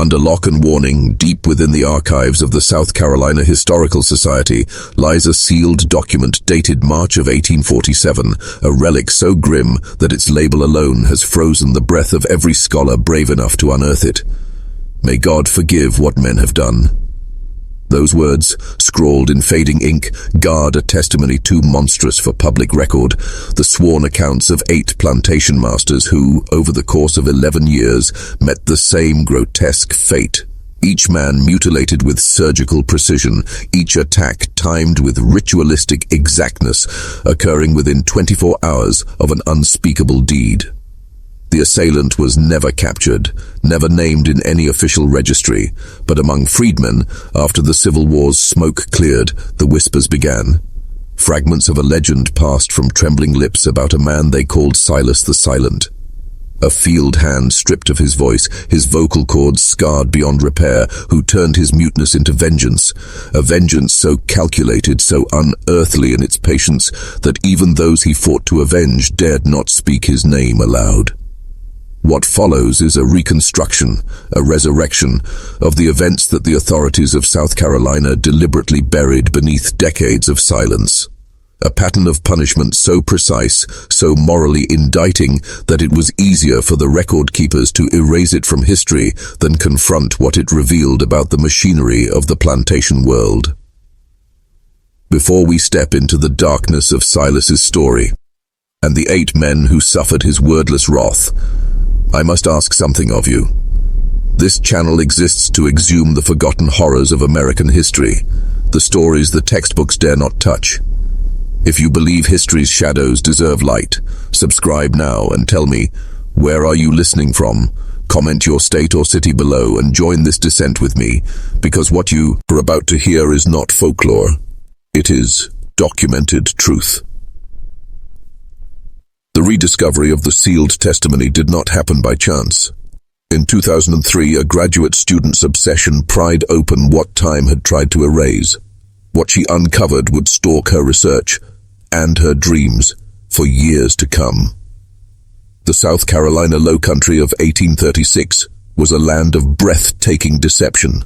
Under lock and warning, deep within the archives of the South Carolina Historical Society, lies a sealed document dated March of 1847, a relic so grim that its label alone has frozen the breath of every scholar brave enough to unearth it. May God forgive what men have done. Those words, scrawled in fading ink, guard a testimony too monstrous for public record, the sworn accounts of 8 plantation masters who, over the course of 11 years, met the same grotesque fate. Each man mutilated with surgical precision, each attack timed with ritualistic exactness, occurring within 24 hours of an unspeakable deed. The assailant was never captured, never named in any official registry, but among freedmen, after the Civil War's smoke cleared, the whispers began. Fragments of a legend passed from trembling lips about a man they called Silas the Silent. A field hand stripped of his voice, his vocal cords scarred beyond repair, who turned his muteness into vengeance, a vengeance so calculated, so unearthly in its patience, that even those he fought to avenge dared not speak his name aloud. What follows is a reconstruction, a resurrection, of the events that the authorities of South Carolina deliberately buried beneath decades of silence. A pattern of punishment so precise, so morally indicting, that it was easier for the record keepers to erase it from history than confront what it revealed about the machinery of the plantation world. Before we step into the darkness of Silas's story, and the 8 men who suffered his wordless wrath, I must ask something of you. This channel exists to exhume the forgotten horrors of American history, the stories the textbooks dare not touch. If you believe history's shadows deserve light, subscribe now and tell me, where are you listening from? Comment your state or city below and join this descent with me, because what you are about to hear is not folklore. It is documented truth. The rediscovery of the sealed testimony did not happen by chance. In 2003, a graduate student's obsession pried open what time had tried to erase. What she uncovered would stalk her research and her dreams for years to come. The South Carolina Low Country of 1836 was a land of breathtaking deception,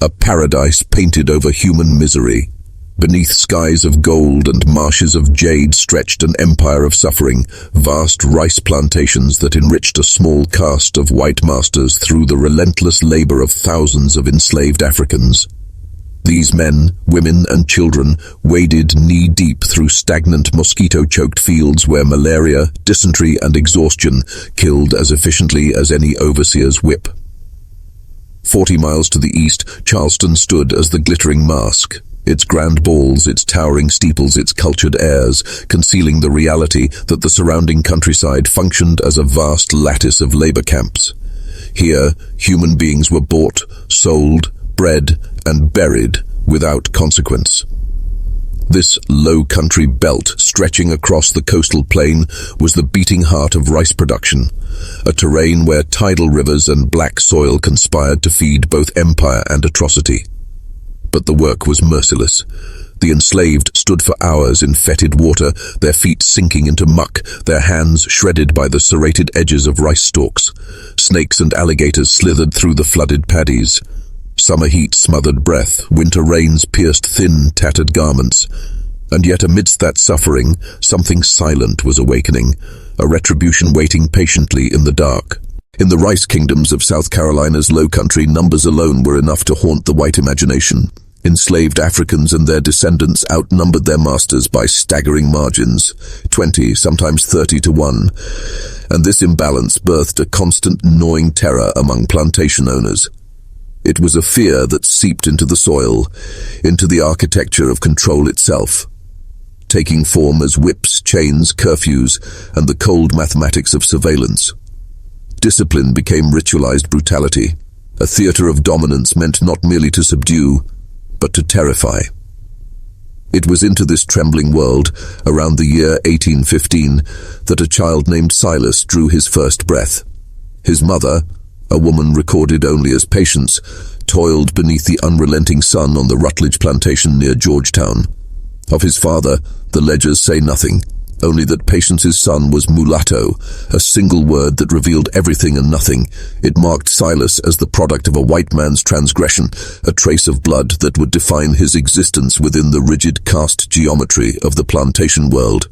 a paradise painted over human misery. Beneath skies of gold and marshes of jade stretched an empire of suffering, vast rice plantations that enriched a small caste of white masters through the relentless labor of thousands of enslaved Africans. These men, women, and children waded knee-deep through stagnant mosquito-choked fields where malaria, dysentery, and exhaustion killed as efficiently as any overseer's whip. 40 miles to the east, Charleston stood as the glittering mask. Its grand balls, its towering steeples, its cultured airs, concealing the reality that the surrounding countryside functioned as a vast lattice of labor camps. Here, human beings were bought, sold, bred, and buried without consequence. This low country belt stretching across the coastal plain was the beating heart of rice production, a terrain where tidal rivers and black soil conspired to feed both empire and atrocity. But the work was merciless. The enslaved stood for hours in fetid water, their feet sinking into muck, their hands shredded by the serrated edges of rice stalks. Snakes and alligators slithered through the flooded paddies. Summer heat smothered breath, winter rains pierced thin, tattered garments. And yet amidst that suffering, something silent was awakening, a retribution waiting patiently in the dark. In the rice kingdoms of South Carolina's Low Country, numbers alone were enough to haunt the white imagination. Enslaved Africans and their descendants outnumbered their masters by staggering margins, 20, sometimes 30 to 1. And this imbalance birthed a constant gnawing terror among plantation owners. It was a fear that seeped into the soil, into the architecture of control itself, taking form as whips, chains, curfews, and the cold mathematics of surveillance. Discipline became ritualized brutality, a theater of dominance meant not merely to subdue, but to terrify. It was into this trembling world, around the year 1815, that a child named Silas drew his first breath. His mother, a woman recorded only as Patience, toiled beneath the unrelenting sun on the Rutledge plantation near Georgetown. Of his father, the ledgers say nothing. only that Patience's son was mulatto, a single word that revealed everything and nothing. It marked Silas as the product of a white man's transgression, a trace of blood that would define his existence within the rigid caste geometry of the plantation world.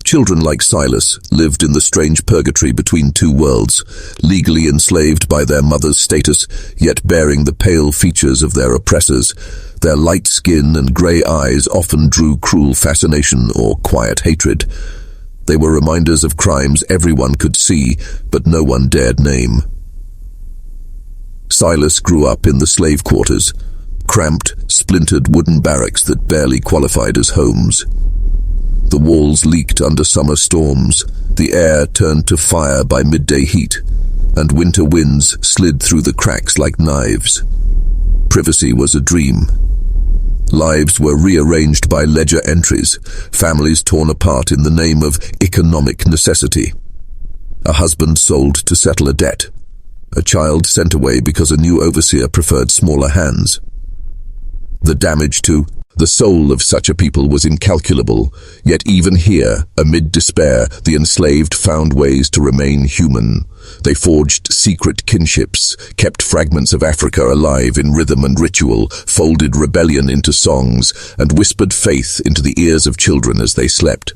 Children like Silas lived in the strange purgatory between two worlds, legally enslaved by their mother's status, yet bearing the pale features of their oppressors. Their light skin and grey eyes often drew cruel fascination or quiet hatred. They were reminders of crimes everyone could see, but no one dared name. Silas grew up in the slave quarters, cramped, splintered wooden barracks that barely qualified as homes. The walls leaked under summer storms, the air turned to fire by midday heat, and winter winds slid through the cracks like knives. Privacy was a dream. Lives were rearranged by ledger entries, families torn apart in the name of economic necessity. A husband sold to settle a debt. A child sent away because a new overseer preferred smaller hands. The damage to the soul of such a people was incalculable, yet even here, amid despair, the enslaved found ways to remain human. They forged secret kinships, kept fragments of Africa alive in rhythm and ritual, folded rebellion into songs, and whispered faith into the ears of children as they slept.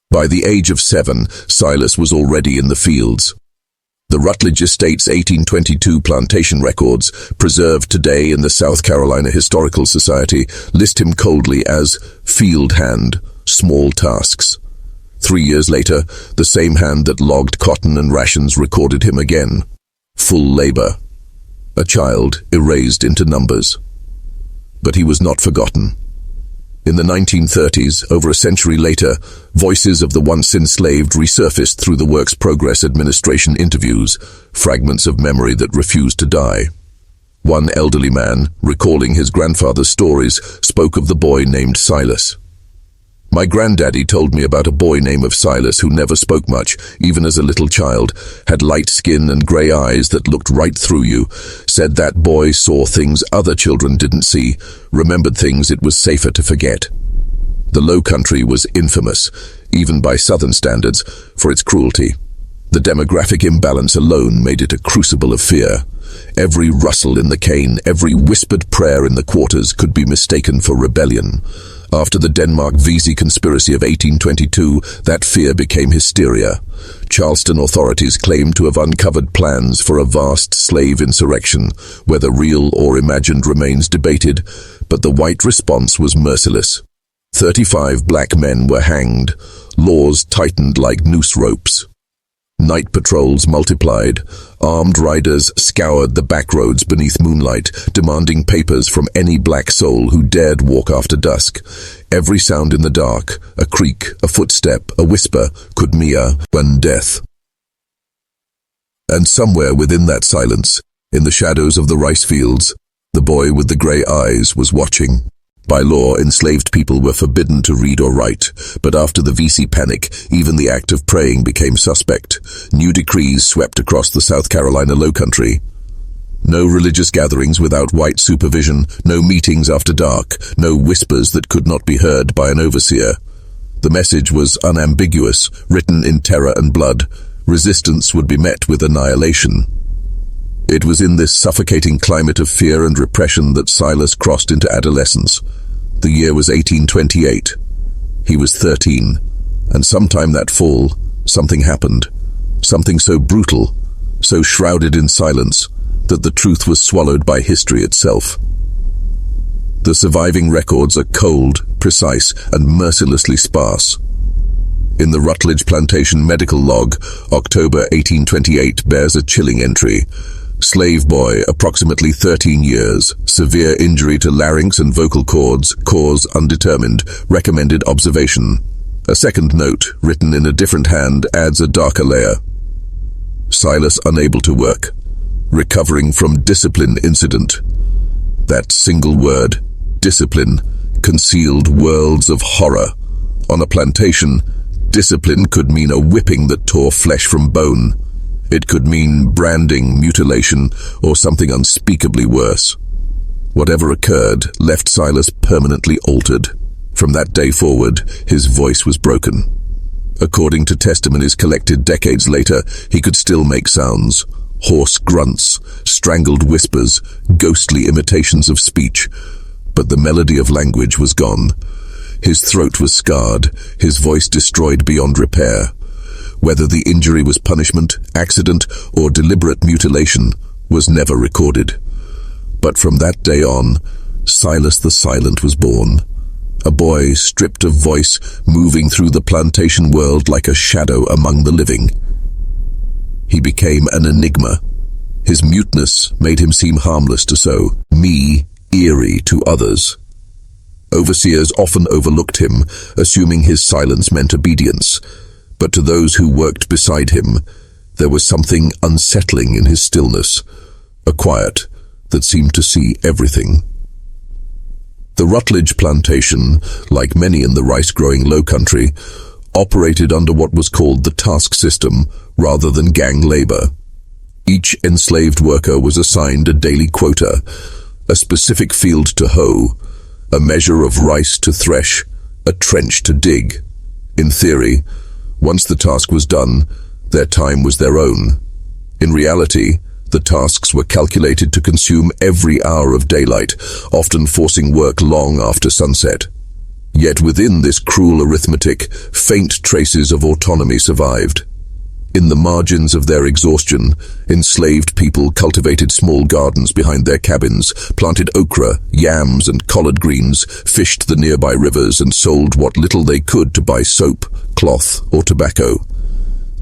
By the age of 7, Silas was already in the fields. The Rutledge Estate's 1822 plantation records, preserved today in the South Carolina Historical Society, list him coldly as field hand, small tasks. 3 years later, the same hand that logged cotton and rations recorded him again. Full labor. A child erased into numbers. But he was not forgotten. In the 1930s, over a century later, voices of the once enslaved resurfaced through the Works Progress Administration interviews, fragments of memory that refused to die. One elderly man, recalling his grandfather's stories, spoke of the boy named Silas. "My granddaddy told me about a boy named Silas who never spoke much, even as a little child, had light skin and grey eyes that looked right through you, said that boy saw things other children didn't see, remembered things it was safer to forget." The Low Country was infamous, even by Southern standards, for its cruelty. The demographic imbalance alone made it a crucible of fear. Every rustle in the cane, every whispered prayer in the quarters could be mistaken for rebellion. After the Denmark-Vesey conspiracy of 1822, that fear became hysteria. Charleston authorities claimed to have uncovered plans for a vast slave insurrection, whether real or imagined remains debated, but the white response was merciless. 35 black men were hanged, laws tightened like noose ropes. Night patrols multiplied. Armed riders scoured the back roads beneath moonlight, demanding papers from any black soul who dared walk after dusk. Every sound in the dark, a creak, a footstep, a whisper, could mean death. And somewhere within that silence, in the shadows of the rice fields, the boy with the grey eyes was watching. By law, enslaved people were forbidden to read or write, but after the Vesey panic, even the act of praying became suspect. New decrees swept across the South Carolina Lowcountry. No religious gatherings without white supervision, no meetings after dark, no whispers that could not be heard by an overseer. The message was unambiguous, written in terror and blood. Resistance would be met with annihilation. It was in this suffocating climate of fear and repression that Silas crossed into adolescence. The year was 1828. He was 13, and sometime that fall, something happened. Something so brutal, so shrouded in silence, that the truth was swallowed by history itself. The surviving records are cold, precise, and mercilessly sparse. In the Rutledge Plantation medical log, October 1828 bears a chilling entry. Slave boy, approximately 13 years, severe injury to larynx and vocal cords, cause undetermined, recommended observation. A second note, written in a different hand, adds a darker layer. Silas unable to work, recovering from discipline incident. That single word, discipline, concealed worlds of horror. On a plantation, discipline could mean a whipping that tore flesh from bone. It could mean branding, mutilation, or something unspeakably worse. Whatever occurred left Silas permanently altered. From that day forward, his voice was broken. According to testimonies collected decades later, he could still make sounds. Hoarse grunts, strangled whispers, ghostly imitations of speech. But the melody of language was gone. His throat was scarred, his voice destroyed beyond repair. Whether the injury was punishment, accident, or deliberate mutilation was never recorded. But from that day on, Silas the Silent was born. A boy stripped of voice, moving through the plantation world like a shadow among the living. He became an enigma. His muteness made him seem harmless to eerie to others. Overseers often overlooked him, assuming his silence meant obedience. But to those who worked beside him, there was something unsettling in his stillness, a quiet that seemed to see everything. The Rutledge Plantation, like many in the rice-growing lowcountry, operated under what was called the task system rather than gang labor. Each enslaved worker was assigned a daily quota, a specific field to hoe, a measure of rice to thresh, a trench to dig. In theory, once the task was done, their time was their own. In reality, the tasks were calculated to consume every hour of daylight, often forcing work long after sunset. Yet within this cruel arithmetic, faint traces of autonomy survived. In the margins of their exhaustion, enslaved people cultivated small gardens behind their cabins, planted okra, yams, and collard greens, fished the nearby rivers, and sold what little they could to buy soap, cloth, or tobacco.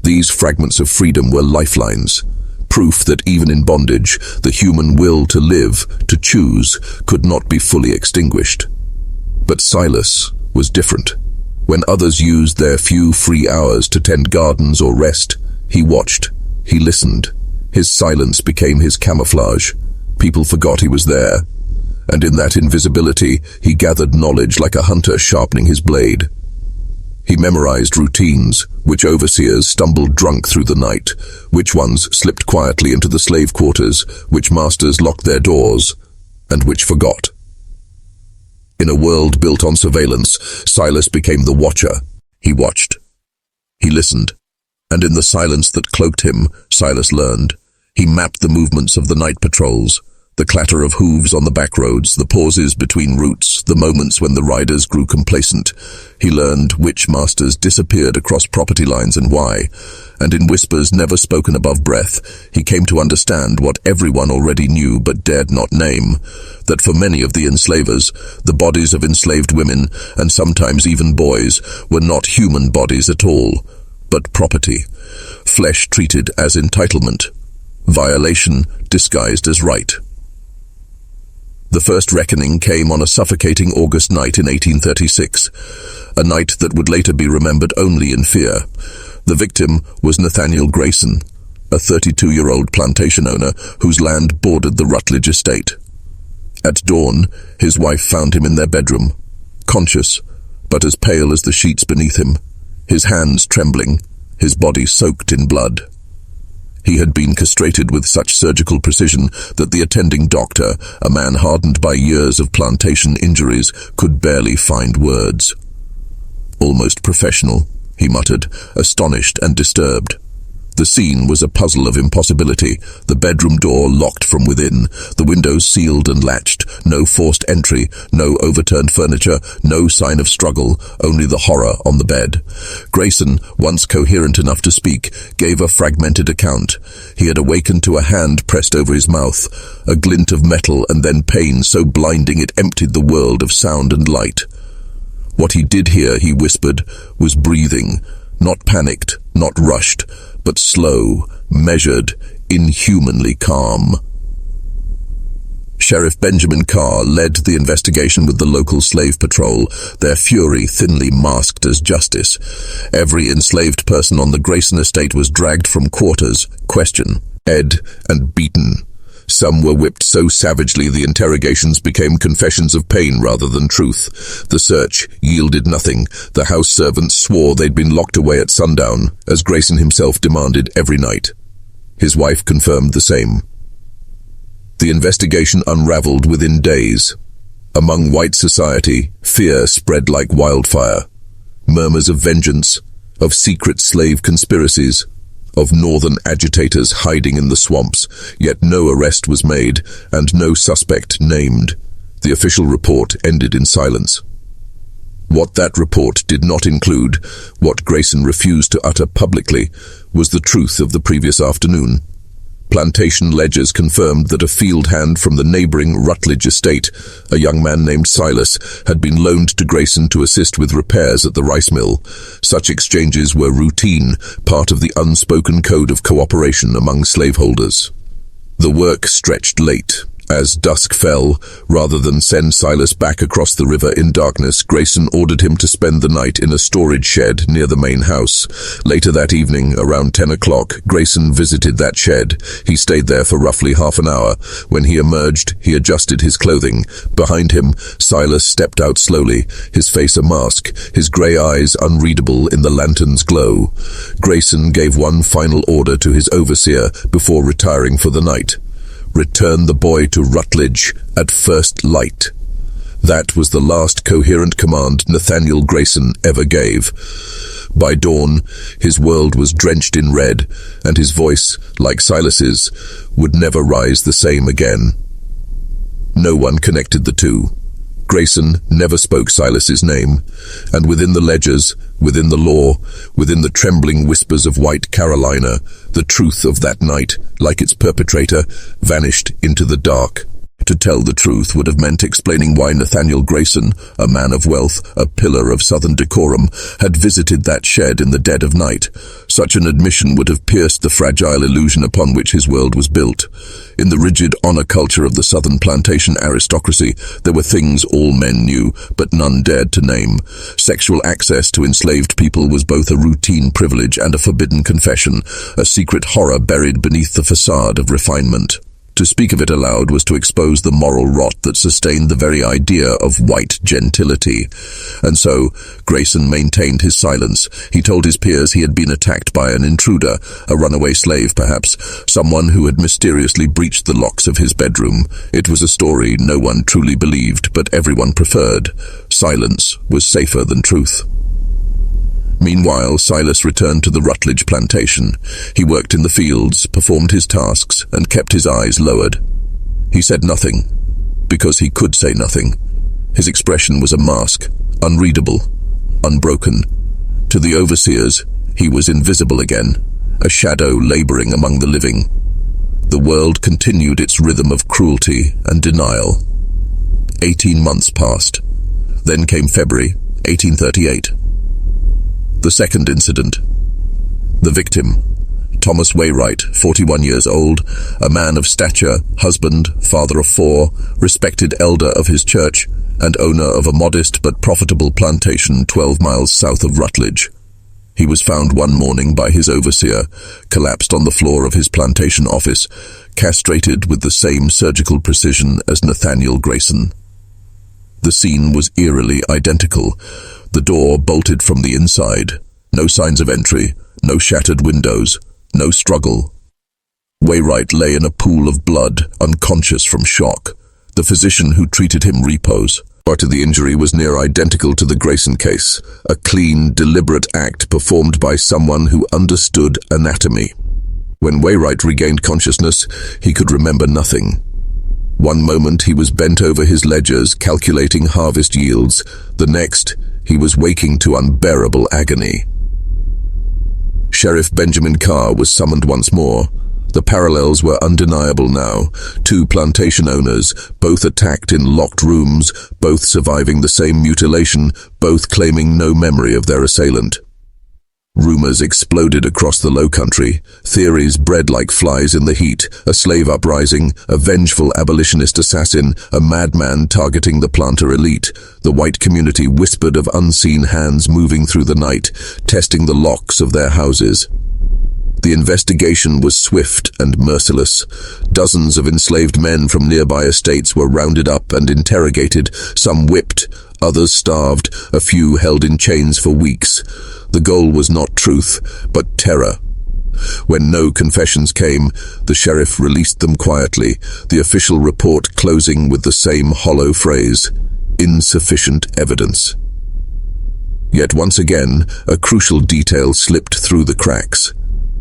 These fragments of freedom were lifelines, proof that even in bondage, the human will to live, to choose, could not be fully extinguished. But Silas was different. When others used their few free hours to tend gardens or rest, he watched, he listened. His silence became his camouflage. People forgot he was there. And in that invisibility, he gathered knowledge like a hunter sharpening his blade. He memorized routines, which overseers stumbled drunk through the night, which ones slipped quietly into the slave quarters, which masters locked their doors, and which forgot. In a world built on surveillance, Silas became the watcher. He watched. He listened. And in the silence that cloaked him, Silas learned. He mapped the movements of the night patrols, the clatter of hooves on the back roads, the pauses between routes, the moments when the riders grew complacent. He learned which masters disappeared across property lines and why. And in whispers never spoken above breath, he came to understand what everyone already knew but dared not name, that for many of the enslavers, the bodies of enslaved women, and sometimes even boys, were not human bodies at all, but property, flesh treated as entitlement, violation disguised as right. The first reckoning came on a suffocating August night in 1836, a night that would later be remembered only in fear. The victim was Nathaniel Grayson, a 32-year-old plantation owner whose land bordered the Rutledge estate. At dawn, his wife found him in their bedroom, conscious, but as pale as the sheets beneath him, his hands trembling, his body soaked in blood. He had been castrated with such surgical precision that the attending doctor, a man hardened by years of plantation injuries, could barely find words. "Almost professional," he muttered, astonished and disturbed. The scene was a puzzle of impossibility, the bedroom door locked from within, the windows sealed and latched, no forced entry, no overturned furniture, no sign of struggle, only the horror on the bed. Grayson, once coherent enough to speak, gave a fragmented account. He had awakened to a hand pressed over his mouth, a glint of metal and then pain so blinding it emptied the world of sound and light. What he did hear, he whispered, was breathing, not panicked, not rushed, but slow, measured, inhumanly calm. Sheriff Benjamin Carr led the investigation with the local slave patrol, their fury thinly masked as justice. Every enslaved person on the Grayson estate was dragged from quarters, questioned, and beaten. Some were whipped so savagely the interrogations became confessions of pain rather than truth. The search yielded nothing. The house servants swore they'd been locked away at sundown, as Grayson himself demanded every night. His wife confirmed the same. The investigation unraveled within days. Among white society, fear spread like wildfire. Murmurs of vengeance, of secret slave conspiracies, of northern agitators hiding in the swamps, yet no arrest was made and no suspect named. The official report ended in silence. What that report did not include, what Grayson refused to utter publicly, was the truth of the previous afternoon. Plantation ledgers confirmed that a field hand from the neighboring Rutledge estate, a young man named Silas, had been loaned to Grayson to assist with repairs at the rice mill. Such exchanges were routine, part of the unspoken code of cooperation among slaveholders. The work stretched late. As dusk fell, rather than send Silas back across the river in darkness, Grayson ordered him to spend the night in a storage shed near the main house. Later that evening, around 10 o'clock, Grayson visited that shed. He stayed there for roughly half an hour. When he emerged, he adjusted his clothing. Behind him, Silas stepped out slowly, his face a mask, his grey eyes unreadable in the lantern's glow. Grayson gave one final order to his overseer before retiring for the night. Return the boy to Rutledge at first light. That was the last coherent command Nathaniel Grayson ever gave. By dawn, his world was drenched in red, and his voice, like Silas's, would never rise the same again. No one connected the two. Grayson never spoke Silas's name, and within the ledgers, within the law, within the trembling whispers of white Carolina, the truth of that night, like its perpetrator, vanished into the dark. To tell the truth would have meant explaining why Nathaniel Grayson, a man of wealth, a pillar of Southern decorum, had visited that shed in the dead of night. Such an admission would have pierced the fragile illusion upon which his world was built. In the rigid honor culture of the Southern plantation aristocracy, there were things all men knew, but none dared to name. Sexual access to enslaved people was both a routine privilege and a forbidden confession, a secret horror buried beneath the facade of refinement. To speak of it aloud was to expose the moral rot that sustained the very idea of white gentility. And so, Grayson maintained his silence. He told his peers he had been attacked by an intruder, a runaway slave perhaps, someone who had mysteriously breached the locks of his bedroom. It was a story no one truly believed, but everyone preferred. Silence was safer than truth. Meanwhile, Silas returned to the Rutledge plantation. He worked in the fields, performed his tasks, and kept his eyes lowered. He said nothing, because he could say nothing. His expression was a mask, unreadable, unbroken. To the overseers, he was invisible again, a shadow laboring among the living. The world continued its rhythm of cruelty and denial. 18 months passed. Then came February 1838. The second incident. The victim, Thomas Wainwright, 41 years old, a man of stature, husband, father of 4, respected elder of his church, and owner of a modest but profitable plantation 12 miles south of Rutledge. He was found one morning by his overseer, collapsed on the floor of his plantation office, castrated with the same surgical precision as Nathaniel Grayson. The scene was eerily identical. The door bolted from the inside. No signs of entry, no shattered windows, no struggle. Wainwright lay in a pool of blood, unconscious from shock. The physician who treated him reposed. Part of the injury was near identical to the Grayson case, a clean, deliberate act performed by someone who understood anatomy. When Wainwright regained consciousness, he could remember nothing. One moment he was bent over his ledgers, calculating harvest yields. The next, he was waking to unbearable agony. Sheriff Benjamin Carr was summoned once more. The parallels were undeniable now. 2 plantation owners, both attacked in locked rooms, both surviving the same mutilation, both claiming no memory of their assailant. Rumors exploded across the low country, theories bred like flies in the heat, a slave uprising, a vengeful abolitionist assassin, a madman targeting the planter elite. The white community whispered of unseen hands moving through the night, testing the locks of their houses. The investigation was swift and merciless. Dozens of enslaved men from nearby estates were rounded up and interrogated, some whipped, others starved, a few held in chains for weeks. The goal was not truth, but terror. When no confessions came, the sheriff released them quietly, the official report closing with the same hollow phrase, insufficient evidence. Yet once again, a crucial detail slipped through the cracks.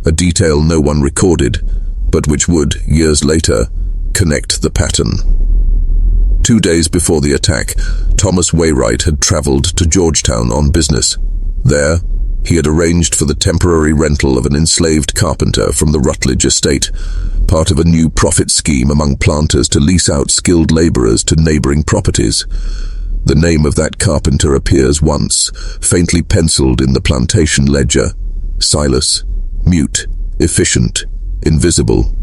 A detail no one recorded, but which would, years later, connect the pattern. 2 days before the attack, Thomas Wainwright had traveled to Georgetown on business. There, he had arranged for the temporary rental of an enslaved carpenter from the Rutledge estate, part of a new profit scheme among planters to lease out skilled laborers to neighboring properties. The name of that carpenter appears once, faintly penciled in the Plantation ledger. Silas, mute, efficient, invisible.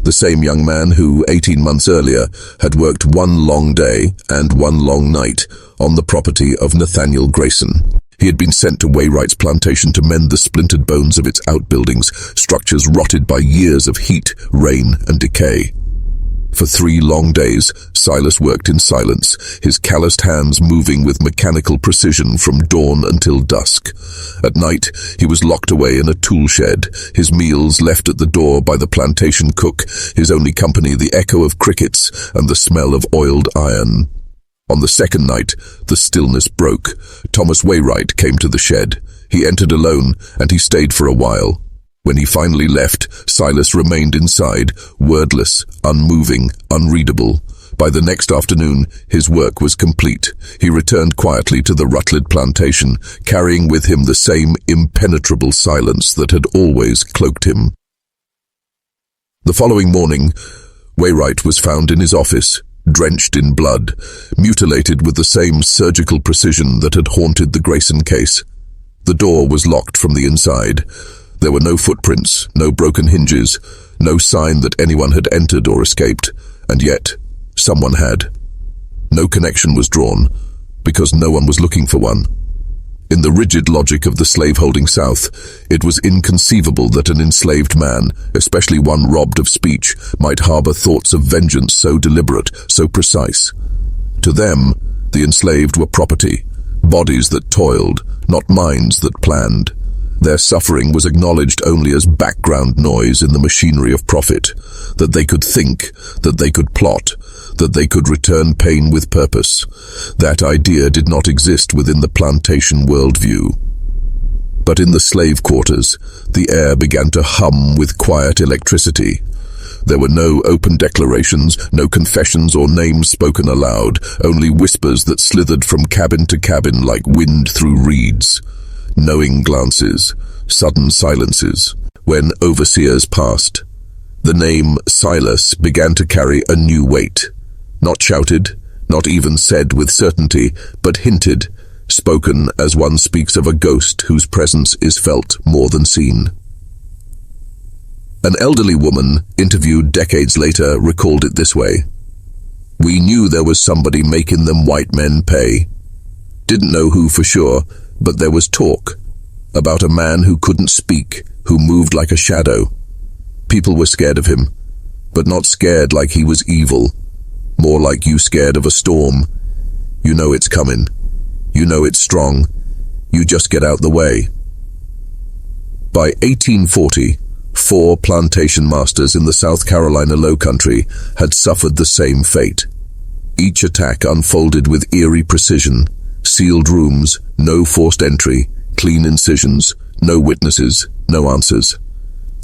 The same young man who, 18 months earlier, had worked one long day and one long night on the property of Nathaniel Grayson. He had been sent to Wainwright's plantation to mend the splintered bones of its outbuildings, structures rotted by years of heat, rain, and decay. For 3 long days, Silas worked in silence, his calloused hands moving with mechanical precision from dawn until dusk. At night, he was locked away in a tool shed, his meals left at the door by the plantation cook, his only company the echo of crickets and the smell of oiled iron. On the second night, the stillness broke. Thomas Wainwright came to the shed. He entered alone, and he stayed for a while. When he finally left, Silas remained inside, wordless, unmoving, unreadable. By the next afternoon, his work was complete. He returned quietly to the Rutledge plantation, carrying with him the same impenetrable silence that had always cloaked him. The following morning, Wainwright was found in his office, drenched in blood, mutilated with the same surgical precision that had haunted the Grayson case. The door was locked from the inside. There were no footprints, no broken hinges, no sign that anyone had entered or escaped, and yet someone had. No connection was drawn, because no one was looking for one. In the rigid logic of the slave-holding South, it was inconceivable that an enslaved man, especially one robbed of speech, might harbor thoughts of vengeance so deliberate, so precise. To them, the enslaved were property, bodies that toiled, not minds that planned. Their suffering was acknowledged only as background noise in the machinery of profit, that they could think, that they could plot, that they could return pain with purpose. That idea did not exist within the plantation worldview. But in the slave quarters, the air began to hum with quiet electricity. There were no open declarations, no confessions or names spoken aloud, only whispers that slithered from cabin to cabin like wind through reeds. Knowing glances, sudden silences. When overseers passed, the name Silas began to carry a new weight. Not shouted, not even said with certainty, but hinted, spoken as one speaks of a ghost whose presence is felt more than seen. An elderly woman, interviewed decades later, recalled it this way. "We knew there was somebody making them white men pay. Didn't know who for sure, but there was talk about a man who couldn't speak, who moved like a shadow. People were scared of him, but not scared like he was evil, more like you scared of a storm. You know it's coming. You know it's strong. You just get out the way." By 1840, 4 plantation masters in the South Carolina Lowcountry had suffered the same fate. Each attack unfolded with eerie precision. Sealed rooms, no forced entry, clean incisions, no witnesses, no answers.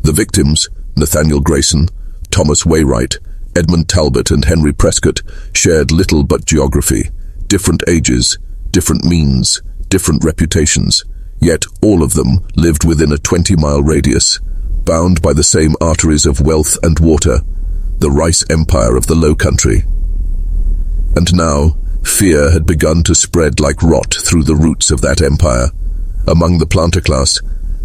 The victims, Nathaniel Grayson, Thomas Wainwright, Edmund Talbot and Henry Prescott, shared little but geography, different ages, different means, different reputations, yet all of them lived within a 20-mile radius, bound by the same arteries of wealth and water, the rice empire of the Lowcountry. And now, fear had begun to spread like rot through the roots of that empire. Among the planter class,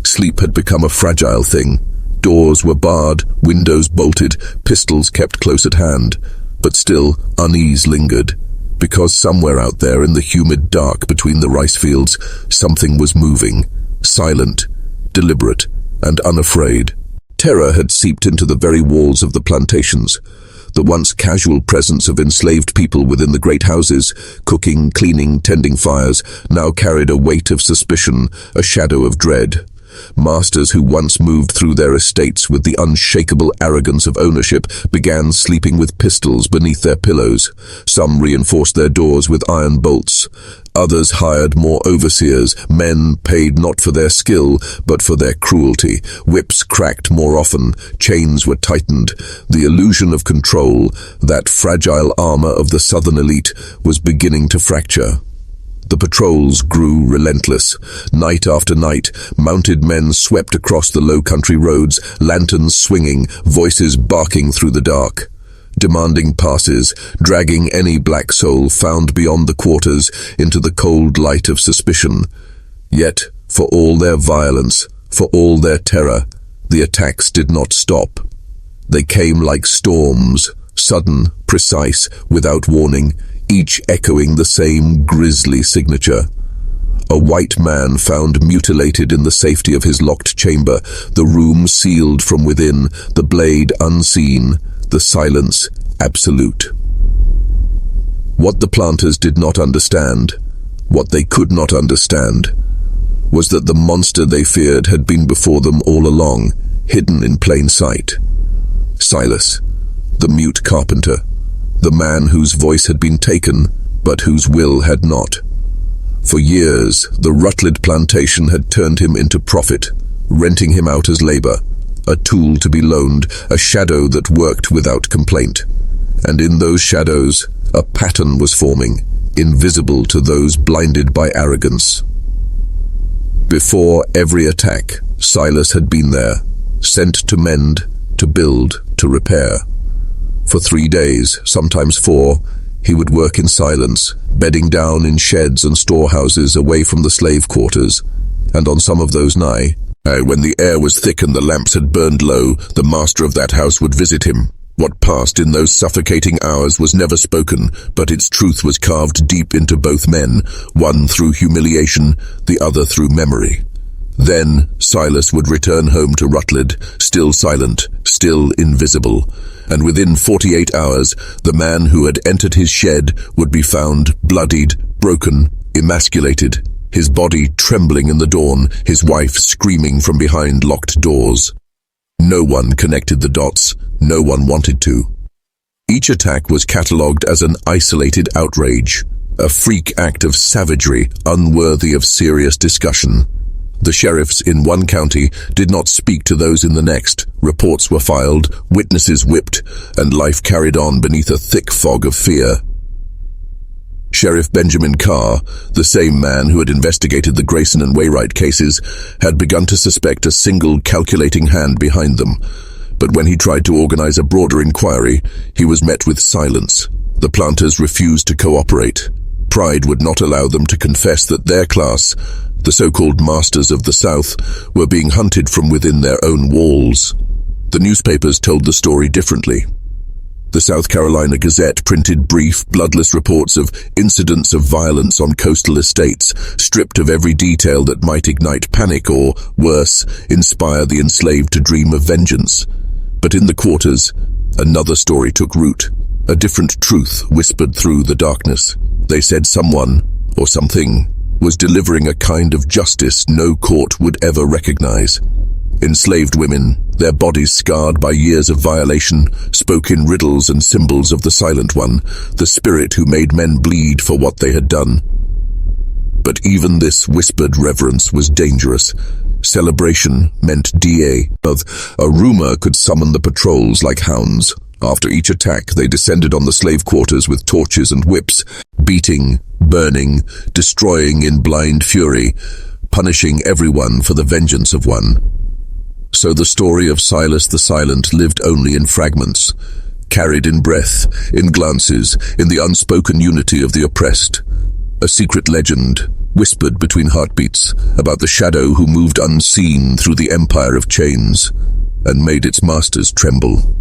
sleep had become a fragile thing. Doors were barred, windows bolted, pistols kept close at hand. But still, unease lingered, because somewhere out there in the humid dark between the rice fields, something was moving, silent, deliberate, and unafraid. Terror had seeped into the very walls of the plantations. The once casual presence of enslaved people within the great houses, cooking, cleaning, tending fires, now carried a weight of suspicion, a shadow of dread. Masters who once moved through their estates with the unshakable arrogance of ownership began sleeping with pistols beneath their pillows. Some reinforced their doors with iron bolts. Others hired more overseers, men paid not for their skill, but for their cruelty. Whips cracked more often, chains were tightened. The illusion of control, that fragile armor of the southern elite, was beginning to fracture. The patrols grew relentless. Night after night, mounted men swept across the low-country roads, lanterns swinging, voices barking through the dark, demanding passes, dragging any black soul found beyond the quarters into the cold light of suspicion. Yet, for all their violence, for all their terror, the attacks did not stop. They came like storms, sudden, precise, without warning, each echoing the same grisly signature. A white man found mutilated in the safety of his locked chamber, the room sealed from within, the blade unseen, the silence absolute. What the planters did not understand, what they could not understand, was that the monster they feared had been before them all along, hidden in plain sight. Silas, the mute carpenter, the man whose voice had been taken, but whose will had not. For years, the Rutland plantation had turned him into profit, renting him out as labor, a tool to be loaned, a shadow that worked without complaint. And in those shadows, a pattern was forming, invisible to those blinded by arrogance. Before every attack, Silas had been there, sent to mend, to build, to repair. For 3 days, sometimes 4, he would work in silence, bedding down in sheds and storehouses away from the slave quarters. And on some of those nights, when the air was thick and the lamps had burned low, the master of that house would visit him. What passed in those suffocating hours was never spoken, but its truth was carved deep into both men, one through humiliation, the other through memory. Then Silas would return home to Rutland, still silent, still invisible, and within 48 hours, the man who had entered his shed would be found bloodied, broken, emasculated, his body trembling in the dawn, his wife screaming from behind locked doors. No one connected the dots, no one wanted to. Each attack was catalogued as an isolated outrage, a freak act of savagery unworthy of serious discussion. The sheriffs in one county did not speak to those in the next. Reports were filed, witnesses whipped, and life carried on beneath a thick fog of fear. Sheriff Benjamin Carr, the same man who had investigated the Grayson and Wainwright cases, had begun to suspect a single calculating hand behind them. But when he tried to organize a broader inquiry, he was met with silence. The planters refused to cooperate. Pride would not allow them to confess that their class, the so-called masters of the South, were being hunted from within their own walls. The newspapers told the story differently. The South Carolina Gazette printed brief, bloodless reports of incidents of violence on coastal estates, stripped of every detail that might ignite panic or, worse, inspire the enslaved to dream of vengeance. But in the quarters, another story took root. A different truth whispered through the darkness. They said someone, or something, was delivering a kind of justice no court would ever recognize. Enslaved women, their bodies scarred by years of violation, spoke in riddles and symbols of the Silent One, the spirit who made men bleed for what they had done. But even this whispered reverence was dangerous. Celebration meant DA. A rumor could summon the patrols like hounds. After each attack, they descended on the slave quarters with torches and whips, beating, burning, destroying in blind fury, punishing everyone for the vengeance of one. So the story of Silas the Silent lived only in fragments, carried in breath, in glances, in the unspoken unity of the oppressed. A secret legend, whispered between heartbeats, about the shadow who moved unseen through the empire of chains, and made its masters tremble.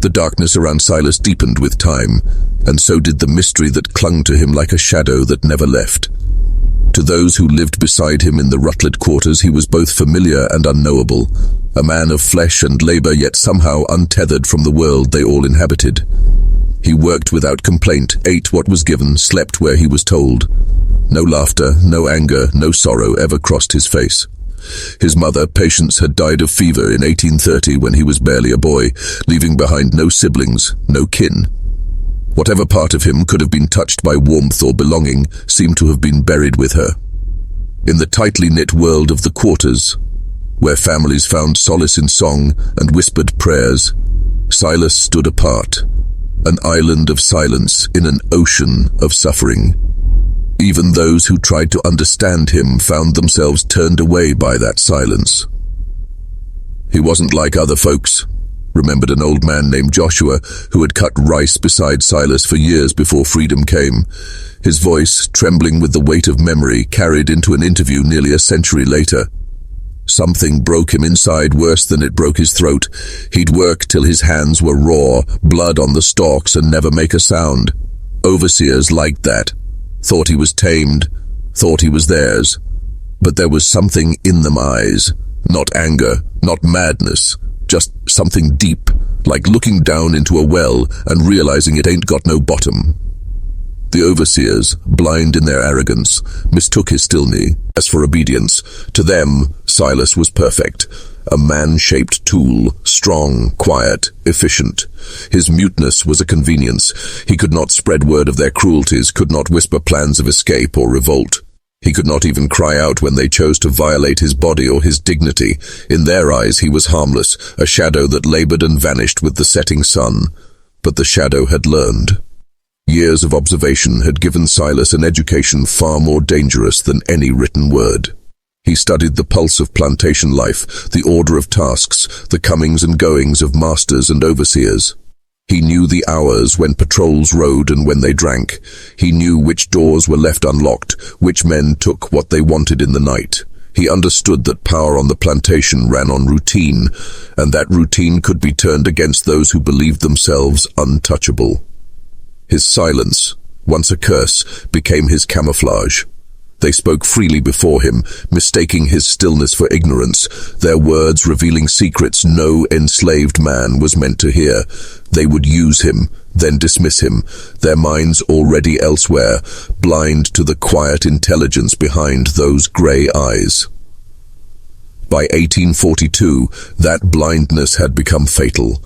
The darkness around Silas deepened with time, and so did the mystery that clung to him like a shadow that never left. To those who lived beside him in the Rutland quarters, he was both familiar and unknowable, a man of flesh and labor, yet somehow untethered from the world they all inhabited. He worked without complaint, ate what was given, slept where he was told. No laughter, no anger, no sorrow ever crossed his face. His mother, Patience, had died of fever in 1830 when he was barely a boy, leaving behind no siblings, no kin. Whatever part of him could have been touched by warmth or belonging seemed to have been buried with her. In the tightly knit world of the quarters, where families found solace in song and whispered prayers, Silas stood apart, an island of silence in an ocean of suffering. Even those who tried to understand him found themselves turned away by that silence. He wasn't like other folks, remembered an old man named Joshua who had cut rice beside Silas for years before freedom came. His voice, trembling with the weight of memory, carried into an interview nearly a century later. Something broke him inside worse than it broke his throat. He'd work till his hands were raw, blood on the stalks, and never make a sound. Overseers liked that. Thought he was tamed, thought he was theirs. But there was something in them eyes. Not anger, not madness, just something deep, like looking down into a well and realizing it ain't got no bottom. The overseers, blind in their arrogance, mistook his stillness as for obedience. To them, Silas was perfect, a man-shaped tool, strong, quiet, efficient. His muteness was a convenience. He could not spread word of their cruelties, could not whisper plans of escape or revolt. He could not even cry out when they chose to violate his body or his dignity. In their eyes he was harmless, a shadow that labored and vanished with the setting sun. But the shadow had learned. Years of observation had given Silas an education far more dangerous than any written word. He studied the pulse of plantation life, the order of tasks, the comings and goings of masters and overseers. He knew the hours when patrols rode and when they drank. He knew which doors were left unlocked, which men took what they wanted in the night. He understood that power on the plantation ran on routine, and that routine could be turned against those who believed themselves untouchable. His silence, once a curse, became his camouflage. They spoke freely before him, mistaking his stillness for ignorance, their words revealing secrets no enslaved man was meant to hear. They would use him, then dismiss him, their minds already elsewhere, blind to the quiet intelligence behind those grey eyes. By 1842, that blindness had become fatal.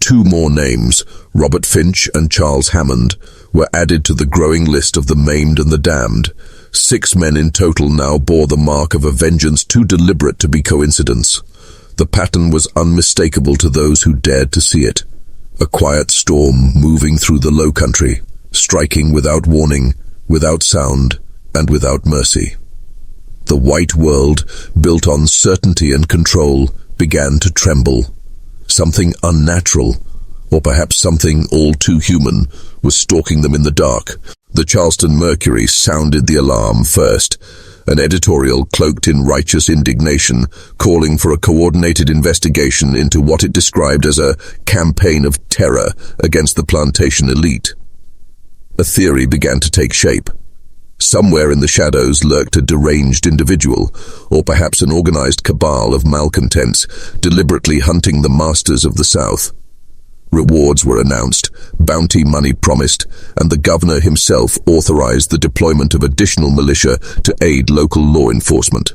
Two more names, Robert Finch and Charles Hammond, were added to the growing list of the maimed and the damned. 6 men in total now bore the mark of a vengeance too deliberate to be coincidence. The pattern was unmistakable to those who dared to see it. A quiet storm moving through the low country, striking without warning, without sound, and without mercy. The white world, built on certainty and control, began to tremble. Something unnatural, or perhaps something all too human, was stalking them in the dark. The Charleston Mercury sounded the alarm first, an editorial cloaked in righteous indignation, calling for a coordinated investigation into what it described as a campaign of terror against the plantation elite. A theory began to take shape. Somewhere in the shadows lurked a deranged individual, or perhaps an organized cabal of malcontents, deliberately hunting the masters of the South. Rewards were announced, bounty money promised, and the governor himself authorized the deployment of additional militia to aid local law enforcement.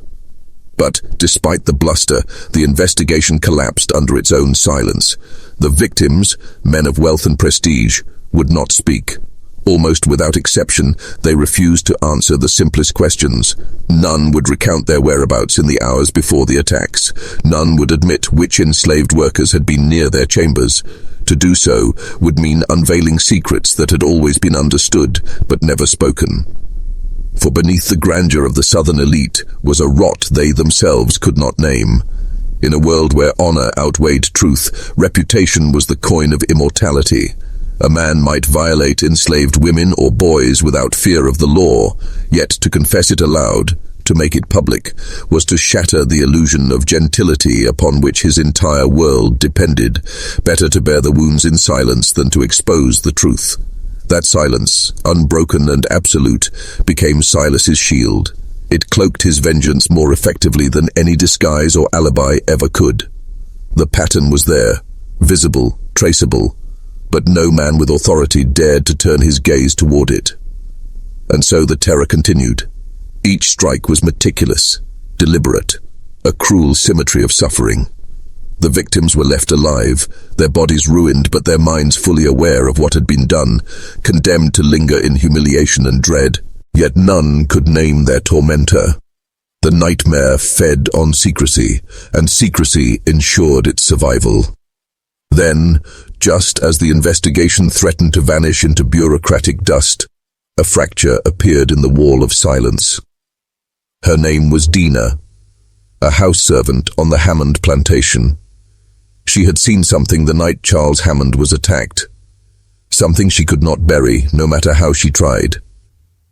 But, despite the bluster, the investigation collapsed under its own silence. The victims, men of wealth and prestige, would not speak. Almost without exception, they refused to answer the simplest questions. None would recount their whereabouts in the hours before the attacks. None would admit which enslaved workers had been near their chambers. To do so would mean unveiling secrets that had always been understood, but never spoken. For beneath the grandeur of the Southern elite was a rot they themselves could not name. In a world where honor outweighed truth, reputation was the coin of immortality. A man might violate enslaved women or boys without fear of the law, yet to confess it aloud, to make it public, was to shatter the illusion of gentility upon which his entire world depended. Better to bear the wounds in silence than to expose the truth. That silence, unbroken and absolute, became Silas's shield. It cloaked his vengeance more effectively than any disguise or alibi ever could. The pattern was there, visible, traceable, but no man with authority dared to turn his gaze toward it. And so the terror continued. Each strike was meticulous, deliberate. a cruel symmetry of suffering. The victims were left alive, their bodies ruined but their minds fully aware of what had been done, condemned to linger in humiliation and dread. Yet none could name their tormentor. The nightmare fed on secrecy, and secrecy ensured its survival. Then, just as the investigation threatened to vanish into bureaucratic dust, a fracture appeared in the wall of silence. Her name was Dina, a house servant on the Hammond plantation. She had seen something the night Charles Hammond was attacked. Something she could not bury, no matter how she tried.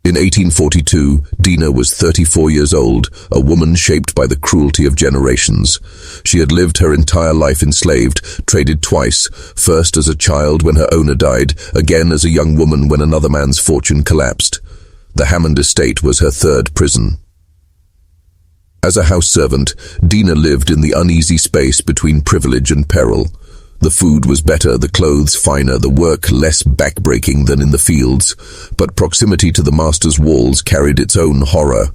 In 1842, Dina was 34 years old, a woman shaped by the cruelty of generations. She had lived her entire life enslaved, traded twice, first as a child when her owner died, again as a young woman when another man's fortune collapsed. The Hammond estate was her third prison. As a house servant, Dina lived in the uneasy space between privilege and peril. The food was better, the clothes finer, the work less backbreaking than in the fields, but proximity to the master's walls carried its own horror.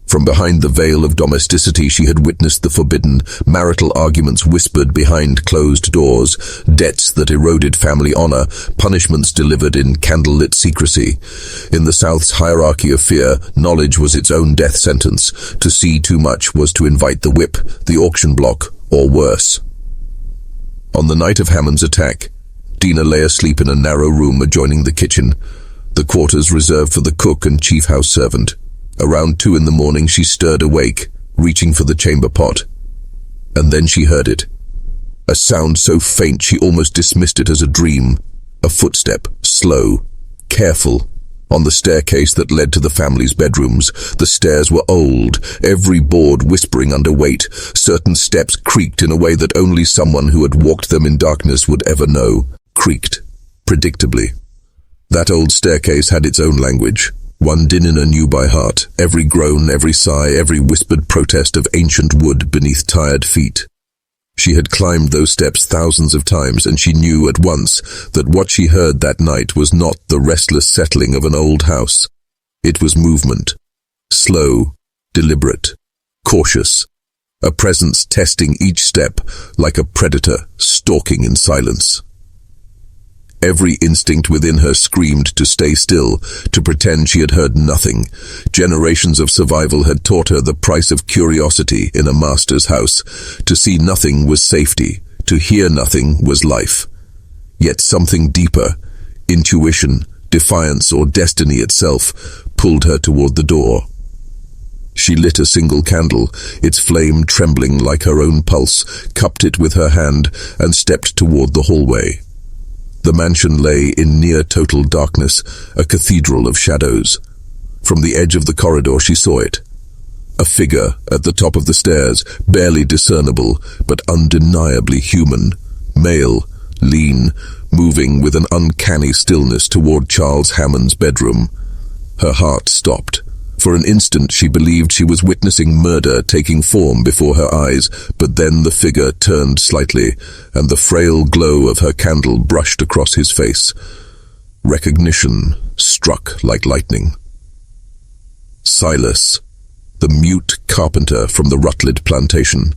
From behind the veil of domesticity she had witnessed the forbidden, marital arguments whispered behind closed doors, debts that eroded family honor, punishments delivered in candlelit secrecy. In the South's hierarchy of fear, knowledge was its own death sentence. To see too much was to invite the whip, the auction block, or worse. On the night of Hammond's attack, Dina lay asleep in a narrow room adjoining the kitchen, the quarters reserved for the cook and chief house servant. Around 2 in the morning she stirred awake, reaching for the chamber pot. And then she heard it. A sound so faint she almost dismissed it as a dream. A footstep, slow, careful, on the staircase that led to the family's bedrooms. The stairs were old, every board whispering under weight. Certain steps creaked in a way that only someone who had walked them in darkness would ever know. Creaked, predictably. That old staircase had its own language. One Dina knew by heart, every groan, every sigh, every whispered protest of ancient wood beneath tired feet. She had climbed those steps thousands of times, and she knew at once that what she heard that night was not the restless settling of an old house. It was movement, slow, deliberate, cautious, a presence testing each step like a predator stalking in silence. Every instinct within her screamed to stay still, to pretend she had heard nothing. Generations of survival had taught her the price of curiosity in a master's house. To see nothing was safety, to hear nothing was life. Yet something deeper, intuition, defiance, or destiny itself, pulled her toward the door. She lit a single candle, its flame trembling like her own pulse, cupped it with her hand, and stepped toward the hallway. The mansion lay in near-total darkness, a cathedral of shadows. From the edge of the corridor she saw it. A figure at the top of the stairs, barely discernible, but undeniably human. Male, lean, moving with an uncanny stillness toward Charles Hammond's bedroom. Her heart stopped. For an instant she believed she was witnessing murder taking form before her eyes, but then the figure turned slightly, and the frail glow of her candle brushed across his face. Recognition struck like lightning. Silas, the mute carpenter from the Rutland Plantation.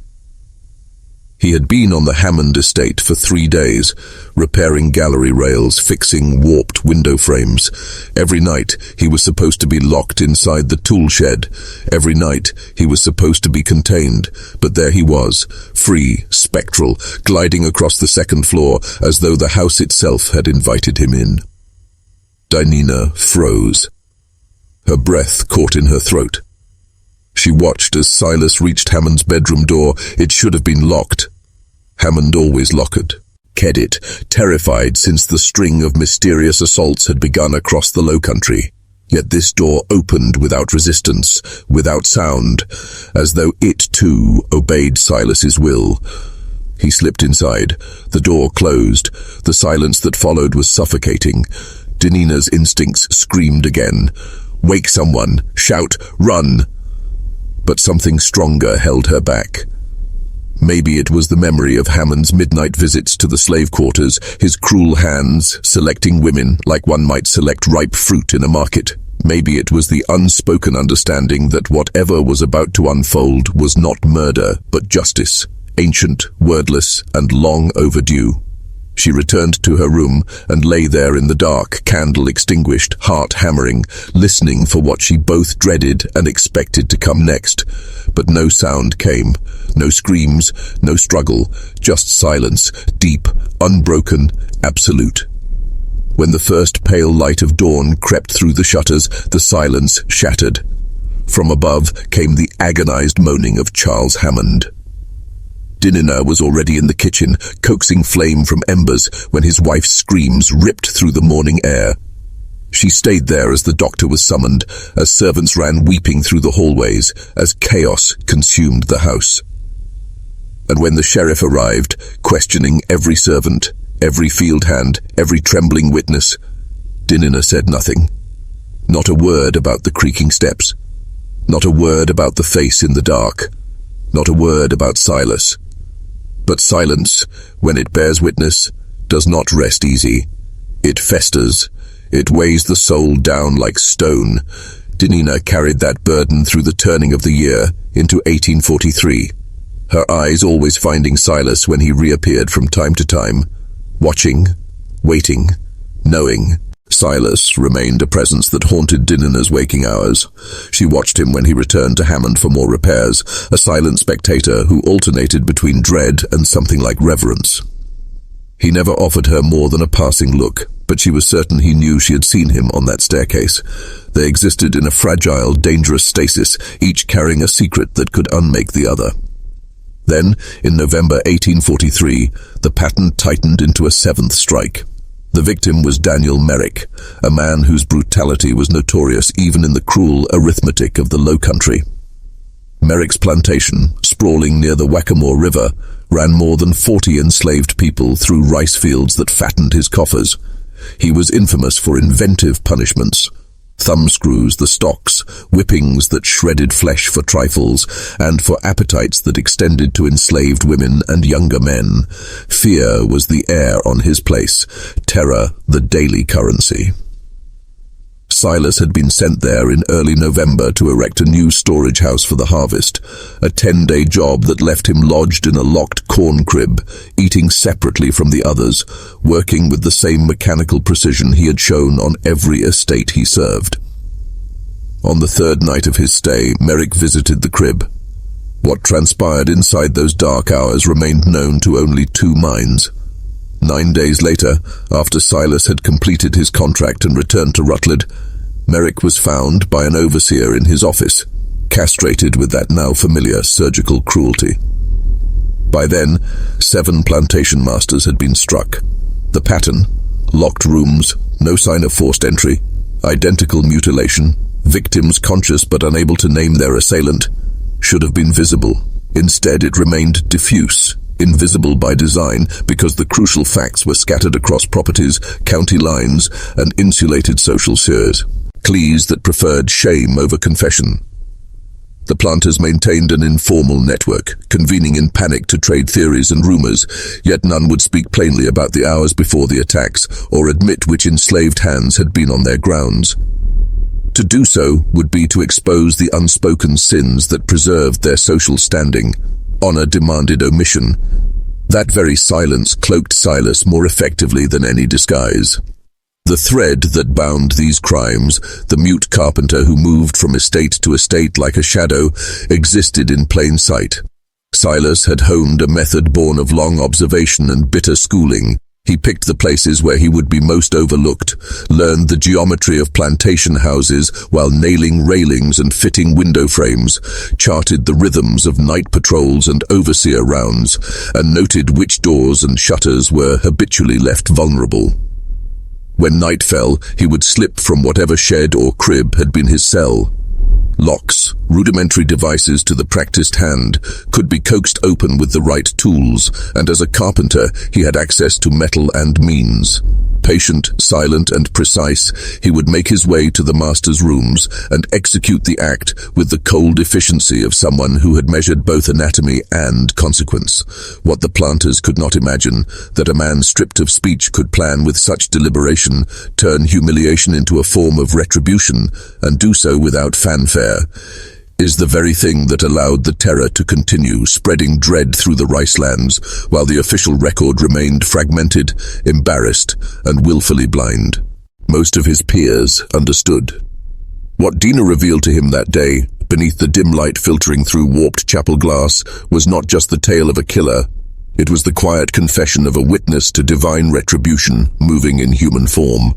He had been on the Hammond estate for 3 days, repairing gallery rails, fixing warped window frames. Every night he was supposed to be locked inside the tool shed. Every night he was supposed to be contained, but there he was, free, spectral, gliding across the second floor as though the house itself had invited him in. Dina froze. Her breath caught in her throat. She watched as Silas reached Hammond's bedroom door. It should have been locked. Hammond always locked. Keddit, terrified since the string of mysterious assaults had begun across the Low Country. Yet this door opened without resistance, without sound, as though it too obeyed Silas's will. He slipped inside. The door closed. The silence that followed was suffocating. Dina's instincts screamed again. Wake someone! Shout! Run! But something stronger held her back. Maybe it was the memory of Hammond's midnight visits to the slave quarters, his cruel hands selecting women like one might select ripe fruit in a market. Maybe it was the unspoken understanding that whatever was about to unfold was not murder, but justice, ancient, wordless, and long overdue. She returned to her room and lay there in the dark, candle extinguished, heart hammering, listening for what she both dreaded and expected to come next. But no sound came, no screams, no struggle, just silence, deep, unbroken, absolute. When the first pale light of dawn crept through the shutters, the silence shattered. From above came the agonized moaning of Charles Hammond. Dinina was already in the kitchen, coaxing flame from embers, when his wife's screams ripped through the morning air. She stayed there as the doctor was summoned, as servants ran weeping through the hallways, as chaos consumed the house. And when the sheriff arrived, questioning every servant, every field hand, every trembling witness, Dinina said nothing. Not a word about the creaking steps. Not a word about the face in the dark. Not a word about Silas. But silence, when it bears witness, does not rest easy. It festers. It weighs the soul down like stone. Dinina carried that burden through the turning of the year into 1843, her eyes always finding Silas when he reappeared from time to time, watching, waiting, knowing. Silas remained a presence that haunted Dinina's waking hours. She watched him when he returned to Hammond for more repairs, a silent spectator who alternated between dread and something like reverence. He never offered her more than a passing look, but she was certain he knew she had seen him on that staircase. They existed in a fragile, dangerous stasis, each carrying a secret that could unmake the other. Then, in November 1843, the pattern tightened into a seventh strike. The victim was Daniel Merrick, a man whose brutality was notorious even in the cruel arithmetic of the Low Country. Merrick's plantation, sprawling near the Waccamaw River, ran more than 40 enslaved people through rice fields that fattened his coffers. He was infamous for inventive punishments: thumbscrews, the stocks, whippings that shredded flesh for trifles, and for appetites that extended to enslaved women and younger men. Fear was the air on his place, terror the daily currency. Silas had been sent there in early November to erect a new storage house for the harvest, a 10-day job that left him lodged in a locked corn crib, eating separately from the others, working with the same mechanical precision he had shown on every estate he served. On the third night of his stay, Merrick visited the crib. What transpired inside those dark hours remained known to only two minds. 9 days later, after Silas had completed his contract and returned to Rutland, Merrick was found by an overseer in his office, castrated with that now familiar surgical cruelty. By then, 7 plantation masters had been struck. The pattern: locked rooms, no sign of forced entry, identical mutilation, victims conscious but unable to name their assailant, should have been visible. Instead, it remained diffuse, invisible by design, because the crucial facts were scattered across properties, county lines, and insulated social spheres, cliques that preferred shame over confession. The planters maintained an informal network, convening in panic to trade theories and rumors, yet none would speak plainly about the hours before the attacks or admit which enslaved hands had been on their grounds. To do so would be to expose the unspoken sins that preserved their social standing. Honor demanded omission. That very silence cloaked Silas more effectively than any disguise. The thread that bound these crimes, the mute carpenter who moved from estate to estate like a shadow, existed in plain sight. Silas had honed a method born of long observation and bitter schooling. He picked the places where he would be most overlooked, learned the geometry of plantation houses while nailing railings and fitting window frames, charted the rhythms of night patrols and overseer rounds, and noted which doors and shutters were habitually left vulnerable. When night fell, he would slip from whatever shed or crib had been his cell. Locks, Rudimentary devices to the practiced hand could be coaxed open with the right tools, and as a carpenter, he had access to metal and means. Patient, silent, and precise, he would make his way to the master's rooms and execute the act with the cold efficiency of someone who had measured both anatomy and consequence. What the planters could not imagine, that a man stripped of speech could plan with such deliberation, turn humiliation into a form of retribution, and do so without fanfare, is the very thing that allowed the terror to continue, spreading dread through the ricelands, while the official record remained fragmented, embarrassed, and willfully blind. Most of his peers understood. What Dina revealed to him that day, beneath the dim light filtering through warped chapel glass, was not just the tale of a killer. It was the quiet confession of a witness to divine retribution, moving in human form.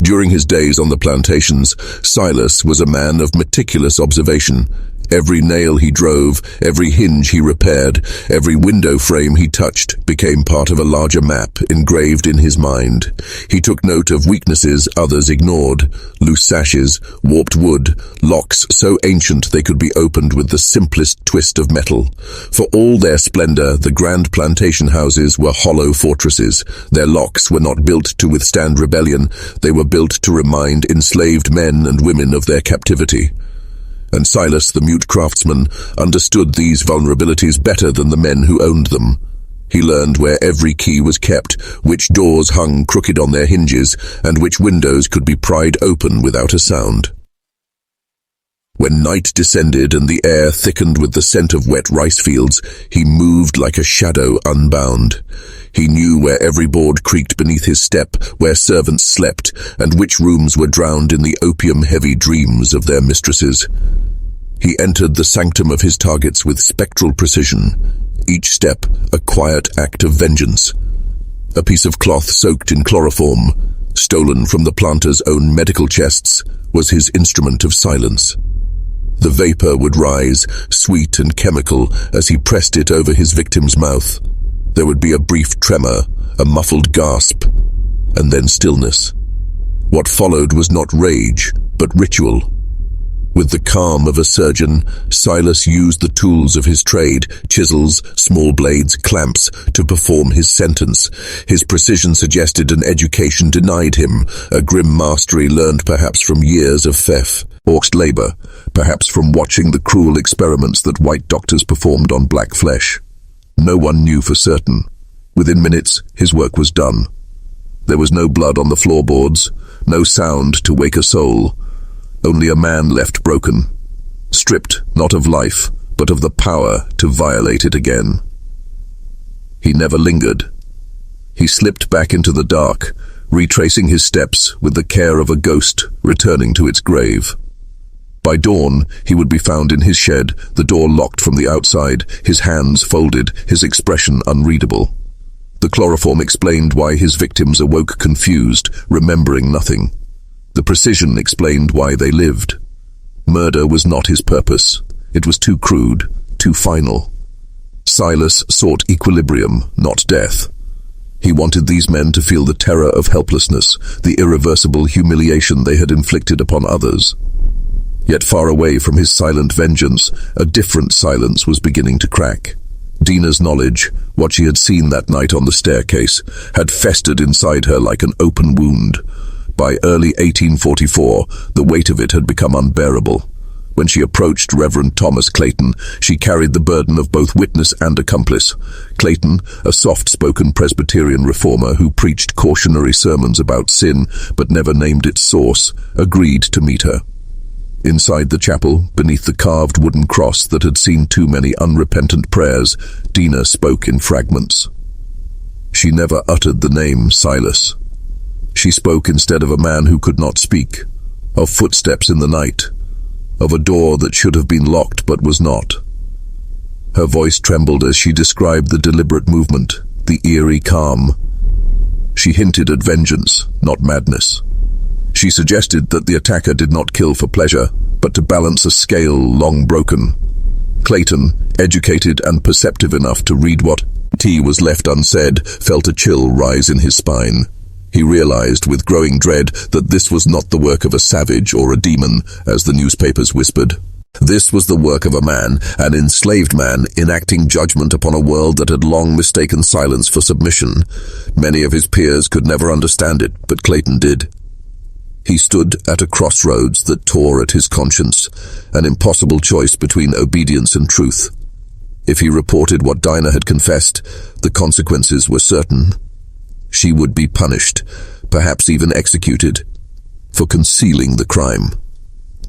During his days on the plantations, Silas was a man of meticulous observation. Every nail he drove, every hinge he repaired, every window frame he touched became part of a larger map engraved in his mind. He took note of weaknesses others ignored: loose sashes, warped wood, locks so ancient they could be opened with the simplest twist of metal. For all their splendor, the grand plantation houses were hollow fortresses. Their locks were not built to withstand rebellion. They were built to remind enslaved men and women of their captivity. And Silas, the mute craftsman, understood these vulnerabilities better than the men who owned them. He learned where every key was kept, which doors hung crooked on their hinges, and which windows could be pried open without a sound. When night descended and the air thickened with the scent of wet rice fields, he moved like a shadow unbound. He knew where every board creaked beneath his step, where servants slept, and which rooms were drowned in the opium-heavy dreams of their mistresses. He entered the sanctum of his targets with spectral precision, each step a quiet act of vengeance. A piece of cloth soaked in chloroform, stolen from the planter's own medical chests, was his instrument of silence. The vapor would rise, sweet and chemical, as he pressed it over his victim's mouth. There would be a brief tremor, a muffled gasp, and then stillness. What followed was not rage, but ritual. With the calm of a surgeon, Silas used the tools of his trade, chisels, small blades, clamps, to perform his sentence. His precision suggested an education denied him, a grim mastery learned perhaps from years of forced labor, perhaps from watching the cruel experiments that white doctors performed on black flesh. No one knew for certain. Within minutes, his work was done. There was no blood on the floorboards, no sound to wake a soul. Only a man left broken, stripped not of life, but of the power to violate it again. He never lingered. He slipped back into the dark, retracing his steps with the care of a ghost returning to its grave. By dawn, he would be found in his shed, the door locked from the outside, his hands folded, his expression unreadable. The chloroform explained why his victims awoke confused, remembering nothing. The precision explained why they lived. Murder was not his purpose. It was too crude, too final. Silas sought equilibrium, not death. He wanted these men to feel the terror of helplessness, the irreversible humiliation they had inflicted upon others. Yet far away from his silent vengeance, a different silence was beginning to crack. Dina's knowledge, what she had seen that night on the staircase, had festered inside her like an open wound. By early 1844, the weight of it had become unbearable. When she approached Reverend Thomas Clayton, she carried the burden of both witness and accomplice. Clayton, a soft-spoken Presbyterian reformer who preached cautionary sermons about sin but never named its source, agreed to meet her. Inside the chapel, beneath the carved wooden cross that had seen too many unrepentant prayers, Dina spoke in fragments. She never uttered the name Silas. She spoke instead of a man who could not speak, of footsteps in the night, of a door that should have been locked but was not. Her voice trembled as she described the deliberate movement, the eerie calm. She hinted at vengeance, not madness. She suggested that the attacker did not kill for pleasure, but to balance a scale long broken. Clayton, educated and perceptive enough to read what was left unsaid, felt a chill rise in his spine. He realized with growing dread that this was not the work of a savage or a demon, as the newspapers whispered. This was the work of a man, an enslaved man, enacting judgment upon a world that had long mistaken silence for submission. Many of his peers could never understand it, but Clayton did. He stood at a crossroads that tore at his conscience, an impossible choice between obedience and truth. If he reported what Dinah had confessed, the consequences were certain. She would be punished, perhaps even executed, for concealing the crime.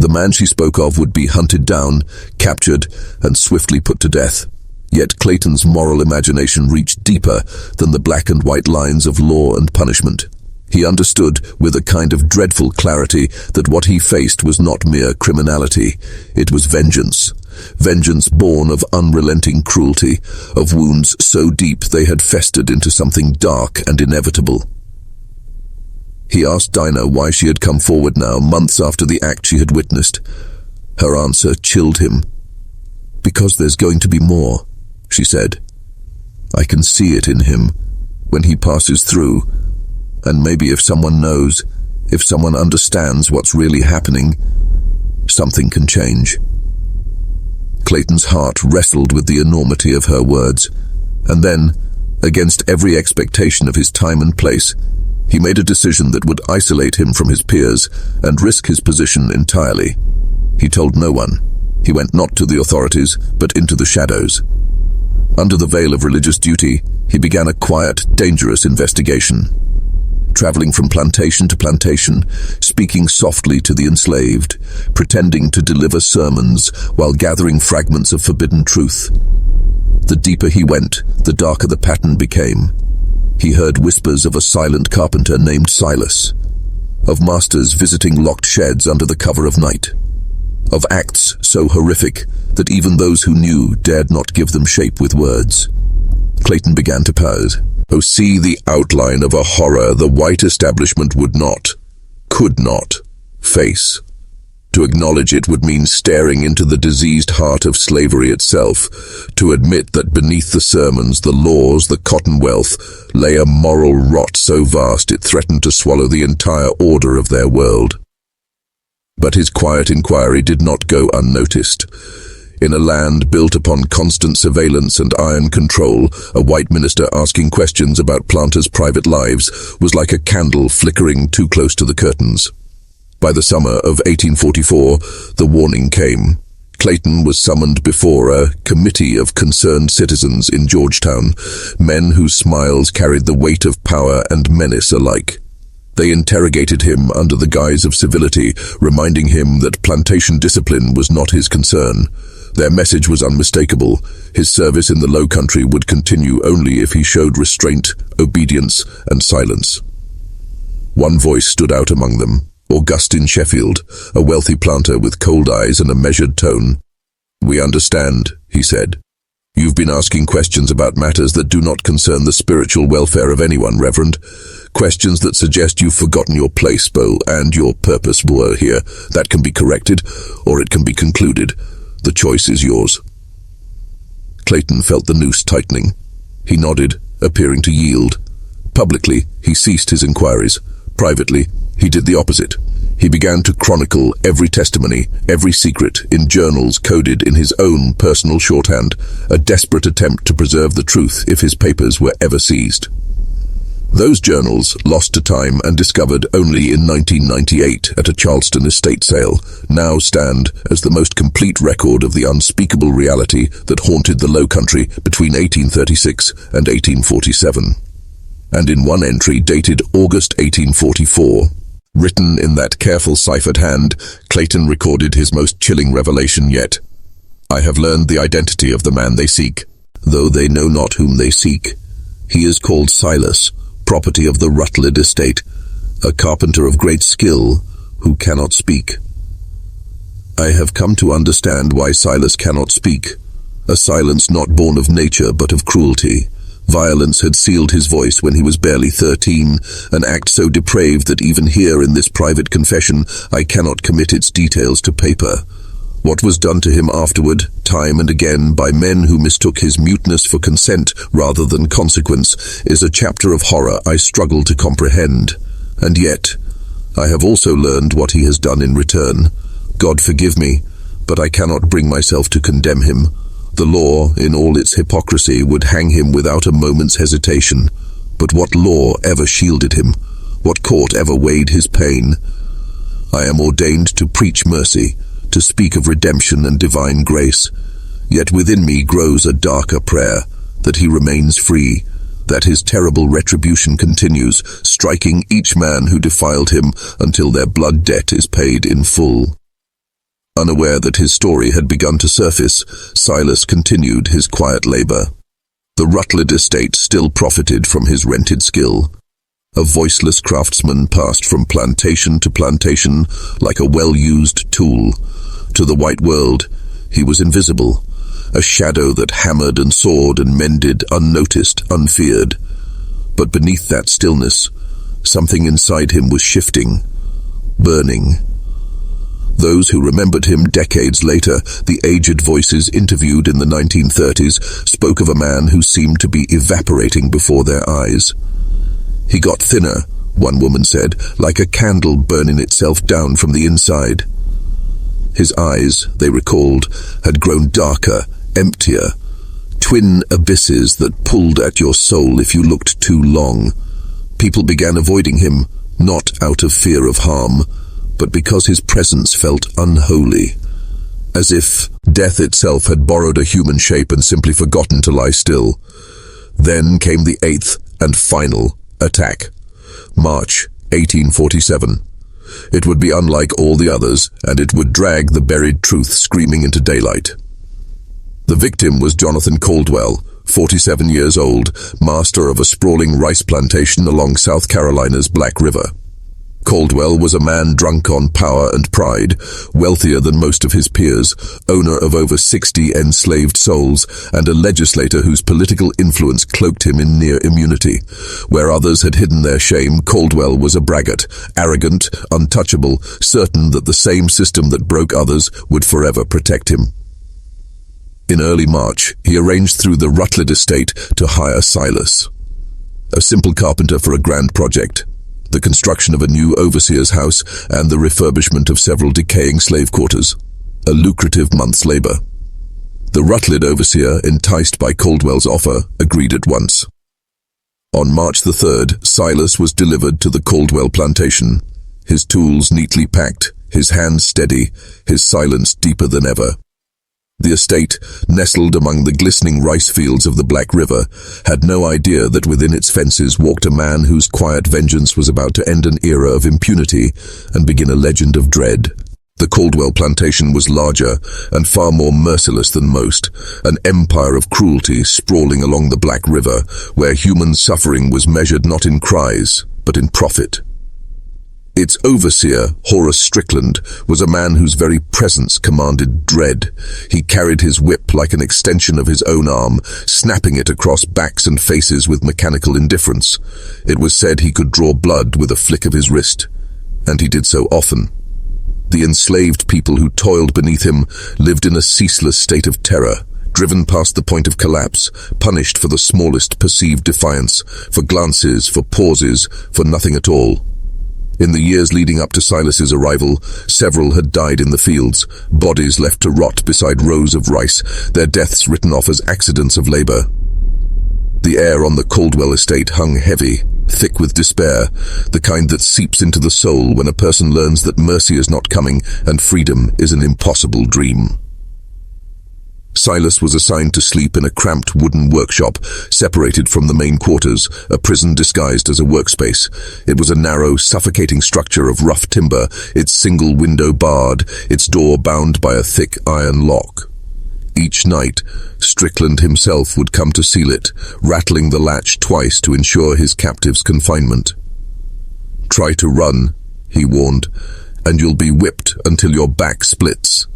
The man she spoke of would be hunted down, captured, and swiftly put to death. Yet Clayton's moral imagination reached deeper than the black and white lines of law and punishment. He understood with a kind of dreadful clarity that what he faced was not mere criminality. It was vengeance. Vengeance born of unrelenting cruelty, of wounds so deep they had festered into something dark and inevitable. He asked Dinah why she had come forward now, months after the act she had witnessed. Her answer chilled him. "Because there's going to be more," she said. "I can see it in him when he passes through, and maybe if someone knows, if someone understands what's really happening, something can change." Clayton's heart wrestled with the enormity of her words, and then, against every expectation of his time and place, he made a decision that would isolate him from his peers and risk his position entirely. He told no one. He went not to the authorities, but into the shadows. Under the veil of religious duty, he began a quiet, dangerous investigation. Traveling from plantation to plantation, speaking softly to the enslaved, pretending to deliver sermons while gathering fragments of forbidden truth. The deeper he went, the darker the pattern became. He heard whispers of a silent carpenter named Silas, of masters visiting locked sheds under the cover of night, of acts so horrific that even those who knew dared not give them shape with words. Clayton began to pause. Oh, see the outline of a horror the white establishment would not, could not, face. To acknowledge it would mean staring into the diseased heart of slavery itself, to admit that beneath the sermons, the laws, the cotton wealth, lay a moral rot so vast it threatened to swallow the entire order of their world. But his quiet inquiry did not go unnoticed. In a land built upon constant surveillance and iron control, a white minister asking questions about planters' private lives was like a candle flickering too close to the curtains. By the summer of 1844, the warning came. Clayton was summoned before a committee of concerned citizens in Georgetown, men whose smiles carried the weight of power and menace alike. They interrogated him under the guise of civility, reminding him that plantation discipline was not his concern. Their message was unmistakable. His service in the Low Country would continue only if he showed restraint, obedience, and silence. One voice stood out among them. Augustine Sheffield, a wealthy planter with cold eyes and a measured tone. "We understand," he said. "You've been asking questions about matters that do not concern the spiritual welfare of anyone, Reverend. Questions that suggest you've forgotten your place, Bo, and your purpose were here. That can be corrected, or it can be concluded. The choice is yours." Clayton felt the noose tightening. He nodded, appearing to yield. Publicly, he ceased his inquiries. Privately, he did the opposite. He began to chronicle every testimony, every secret, in journals coded in his own personal shorthand, a desperate attempt to preserve the truth if his papers were ever seized. Those journals, lost to time and discovered only in 1998 at a Charleston estate sale, now stand as the most complete record of the unspeakable reality that haunted the Low Country between 1836 and 1847. And in one entry dated August 1844, written in that careful ciphered hand, Clayton recorded his most chilling revelation yet. "I have learned the identity of the man they seek, though they know not whom they seek. He is called Silas, property of the Rutledge estate, a carpenter of great skill who cannot speak. I have come to understand why Silas cannot speak, a silence not born of nature but of cruelty. Violence had sealed his voice when he was barely 13, an act so depraved that even here in this private confession I cannot commit its details to paper. What was done to him afterward, time and again, by men who mistook his muteness for consent rather than consequence, is a chapter of horror I struggle to comprehend. And yet, I have also learned what he has done in return. God forgive me, but I cannot bring myself to condemn him. The law, in all its hypocrisy, would hang him without a moment's hesitation. But what law ever shielded him? What court ever weighed his pain? I am ordained to preach mercy, to speak of redemption and divine grace. Yet within me grows a darker prayer, that he remains free, that his terrible retribution continues, striking each man who defiled him until their blood debt is paid in full. Unaware that his story had begun to surface, Silas continued his quiet labor. The Rutland estate still profited from his rented skill. A voiceless craftsman passed from plantation to plantation like a well-used tool. To the white world, he was invisible, a shadow that hammered and sawed and mended, unnoticed, unfeared. But beneath that stillness, something inside him was shifting, burning. Those who remembered him decades later, the aged voices interviewed in the 1930s, spoke of a man who seemed to be evaporating before their eyes. He got thinner, one woman said, like a candle burning itself down from the inside. His eyes, they recalled, had grown darker, emptier, twin abysses that pulled at your soul if you looked too long. People began avoiding him, not out of fear of harm, but because his presence felt unholy, as if death itself had borrowed a human shape and simply forgotten to lie still. Then came the 8th and final attack, March 1847. It would be unlike all the others, and it would drag the buried truth screaming into daylight. The victim was Jonathan Caldwell, 47 years old, master of a sprawling rice plantation along South Carolina's Black River. Caldwell was a man drunk on power and pride, wealthier than most of his peers, owner of over 60 enslaved souls, and a legislator whose political influence cloaked him in near immunity. Where others had hidden their shame, Caldwell was a braggart, arrogant, untouchable, certain that the same system that broke others would forever protect him. In early March, he arranged through the Rutland estate to hire Silas, a simple carpenter for a grand project, the construction of a new overseer's house and the refurbishment of several decaying slave quarters, a lucrative month's labor. The Rutland overseer, enticed by Caldwell's offer, agreed at once. On March the 3rd, Silas was delivered to the Caldwell plantation, his tools neatly packed, his hands steady, his silence deeper than ever. The estate, nestled among the glistening rice fields of the Black River, had no idea that within its fences walked a man whose quiet vengeance was about to end an era of impunity and begin a legend of dread. The Caldwell plantation was larger and far more merciless than most, an empire of cruelty sprawling along the Black River, where human suffering was measured not in cries, but in profit. Its overseer, Horace Strickland, was a man whose very presence commanded dread. He carried his whip like an extension of his own arm, snapping it across backs and faces with mechanical indifference. It was said he could draw blood with a flick of his wrist, and he did so often. The enslaved people who toiled beneath him lived in a ceaseless state of terror, driven past the point of collapse, punished for the smallest perceived defiance, for glances, for pauses, for nothing at all. In the years leading up to Silas's arrival, several had died in the fields, bodies left to rot beside rows of rice, their deaths written off as accidents of labor. The air on the Caldwell estate hung heavy, thick with despair, the kind that seeps into the soul when a person learns that mercy is not coming and freedom is an impossible dream. Silas was assigned to sleep in a cramped wooden workshop, separated from the main quarters, a prison disguised as a workspace. It was a narrow, suffocating structure of rough timber, its single window barred, its door bound by a thick iron lock. Each night, Strickland himself would come to seal it, rattling the latch twice to ensure his captive's confinement. "Try to run," he warned, "and you'll be whipped until your back splits."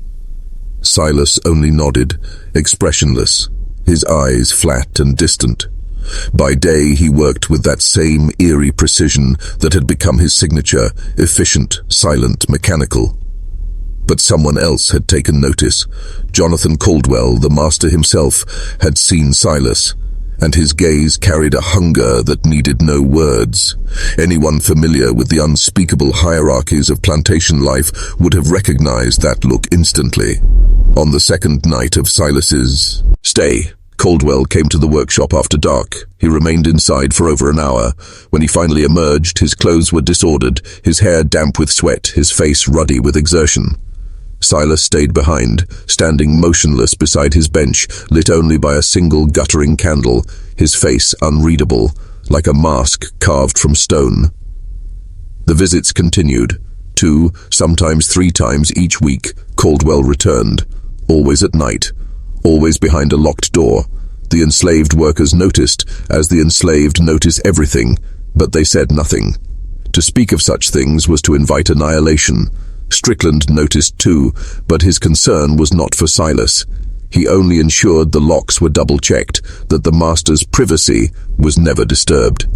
Silas only nodded, expressionless, his eyes flat and distant. By day he worked with that same eerie precision that had become his signature, efficient, silent, mechanical. But someone else had taken notice. Jonathan Caldwell, the master himself, had seen Silas, and his gaze carried a hunger that needed no words. Anyone familiar with the unspeakable hierarchies of plantation life would have recognized that look instantly. On the second night of Silas's stay, Caldwell came to the workshop after dark. He remained inside for over an hour. When he finally emerged, his clothes were disordered, his hair damp with sweat, his face ruddy with exertion. Silas stayed behind, standing motionless beside his bench, lit only by a single guttering candle, his face unreadable, like a mask carved from stone. The visits continued. 2, sometimes 3 times each week, Caldwell returned, always at night, always behind a locked door. The enslaved workers noticed, as the enslaved notice everything, but they said nothing. To speak of such things was to invite annihilation. Strickland noticed too, but his concern was not for Silas. He only ensured the locks were double-checked, that the master's privacy was never disturbed.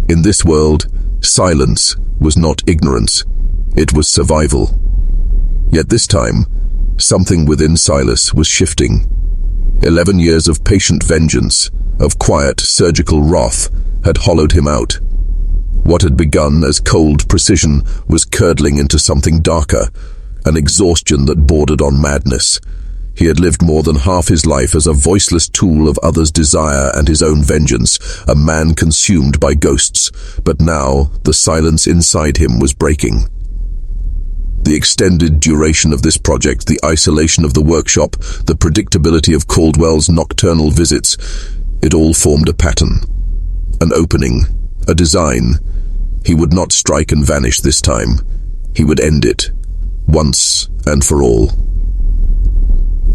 In this world, silence was not ignorance. It was survival. Yet this time, something within Silas was shifting. 11 years of patient vengeance, of quiet surgical wrath, had hollowed him out. What had begun as cold precision was curdling into something darker, an exhaustion that bordered on madness. He had lived more than half his life as a voiceless tool of others' desire and his own vengeance, a man consumed by ghosts, but now the silence inside him was breaking. The extended duration of this project, the isolation of the workshop, the predictability of Caldwell's nocturnal visits, it all formed a pattern, an opening, a design. He would not strike and vanish this time. He would end it, once and for all.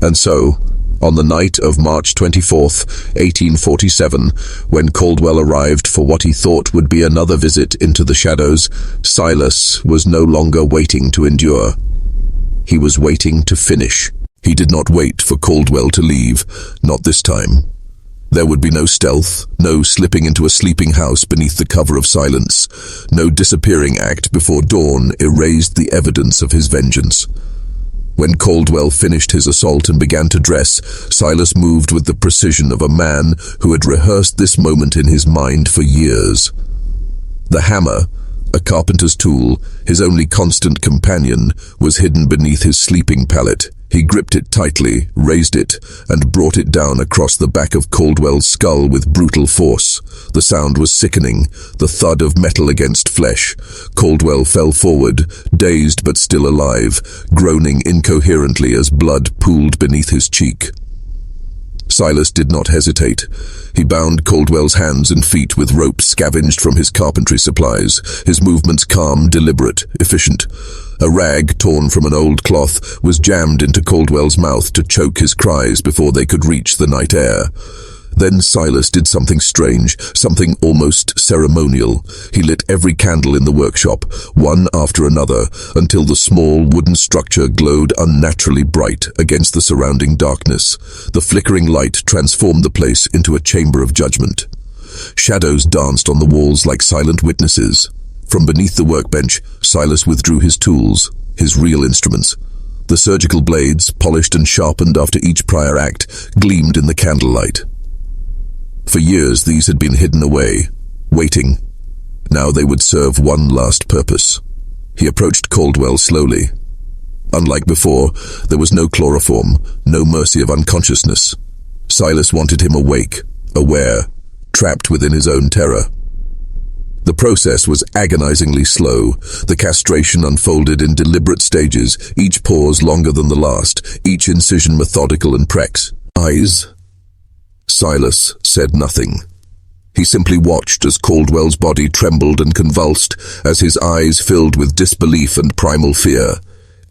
And so, on the night of March 24th, 1847, when Caldwell arrived for what he thought would be another visit into the shadows, Silas was no longer waiting to endure. He was waiting to finish. He did not wait for Caldwell to leave, not this time. There would be no stealth, no slipping into a sleeping house beneath the cover of silence. No disappearing act before dawn erased the evidence of his vengeance. When Caldwell finished his assault and began to dress, Silas moved with the precision of a man who had rehearsed this moment in his mind for years. The hammer, a carpenter's tool, his only constant companion, was hidden beneath his sleeping pallet. He gripped it tightly, raised it, and brought it down across the back of Caldwell's skull with brutal force. The sound was sickening, the thud of metal against flesh. Caldwell fell forward, dazed but still alive, groaning incoherently as blood pooled beneath his cheek. Silas did not hesitate. He bound Caldwell's hands and feet with ropes scavenged from his carpentry supplies, his movements calm, deliberate, efficient. A rag torn from an old cloth was jammed into Caldwell's mouth to choke his cries before they could reach the night air. Then Silas did something strange, something almost ceremonial. He lit every candle in the workshop, one after another, until the small wooden structure glowed unnaturally bright against the surrounding darkness. The flickering light transformed the place into a chamber of judgment. Shadows danced on the walls like silent witnesses. From beneath the workbench, Silas withdrew his tools, his real instruments. The surgical blades, polished and sharpened after each prior act, gleamed in the candlelight. For years these had been hidden away, waiting. Now they would serve one last purpose. He approached Caldwell slowly. Unlike before, there was no chloroform, no mercy of unconsciousness. Silas wanted him awake, aware, trapped within his own terror. The process was agonizingly slow. The castration unfolded in deliberate stages, each pause longer than the last, each incision methodical and precise. Eyes. Silas said nothing. He simply watched as Caldwell's body trembled and convulsed, as his eyes filled with disbelief and primal fear.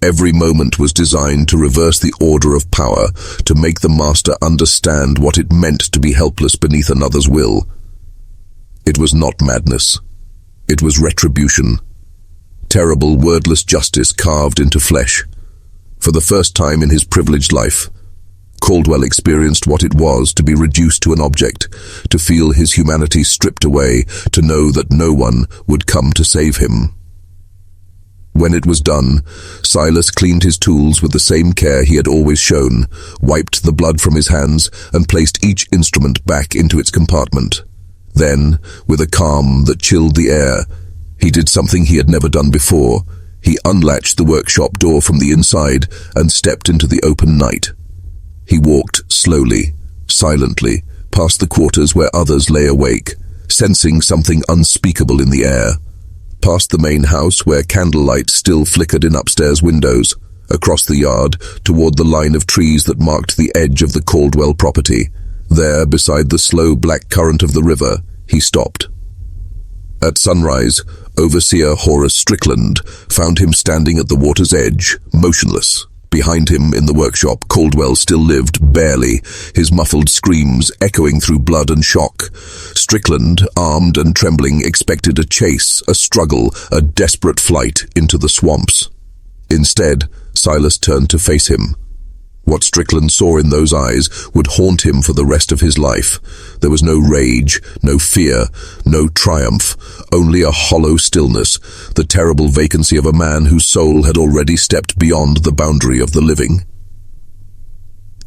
Every moment was designed to reverse the order of power, to make the master understand what it meant to be helpless beneath another's will. It was not madness. It was retribution. Terrible, wordless justice carved into flesh. For the first time in his privileged life, Caldwell experienced what it was to be reduced to an object, to feel his humanity stripped away, to know that no one would come to save him. When it was done, Silas cleaned his tools with the same care he had always shown, wiped the blood from his hands, and placed each instrument back into its compartment. Then, with a calm that chilled the air, he did something he had never done before. He unlatched the workshop door from the inside and stepped into the open night. He walked slowly, silently, past the quarters where others lay awake, sensing something unspeakable in the air. Past the main house where candlelight still flickered in upstairs windows, across the yard toward the line of trees that marked the edge of the Caldwell property. There, beside the slow black current of the river, he stopped. At sunrise, Overseer Horace Strickland found him standing at the water's edge, motionless. Behind him in the workshop, Caldwell still lived, barely, his muffled screams echoing through blood and shock. Strickland, armed and trembling, expected a chase, a struggle, a desperate flight into the swamps. Instead, Silas turned to face him. What Strickland saw in those eyes would haunt him for the rest of his life. There was no rage, no fear, no triumph, only a hollow stillness, the terrible vacancy of a man whose soul had already stepped beyond the boundary of the living.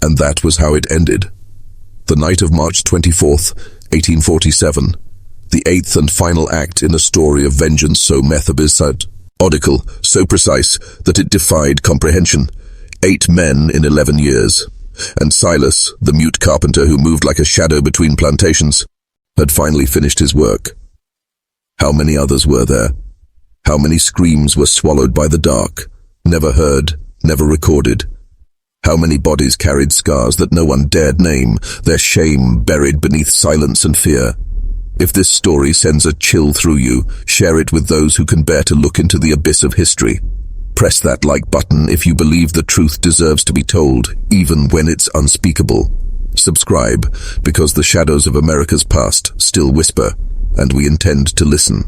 And that was how it ended. The night of March 24th, 1847, the eighth and final act in a story of vengeance so methodical, so precise that it defied comprehension. 8 men in 11 years, and Silas, the mute carpenter who moved like a shadow between plantations, had finally finished his work. How many others were there? How many screams were swallowed by the dark, never heard, never recorded? How many bodies carried scars that no one dared name, their shame buried beneath silence and fear? If this story sends a chill through you, share it with those who can bear to look into the abyss of history. Press that like button if you believe the truth deserves to be told, even when it's unspeakable. Subscribe, because the shadows of America's past still whisper, and we intend to listen.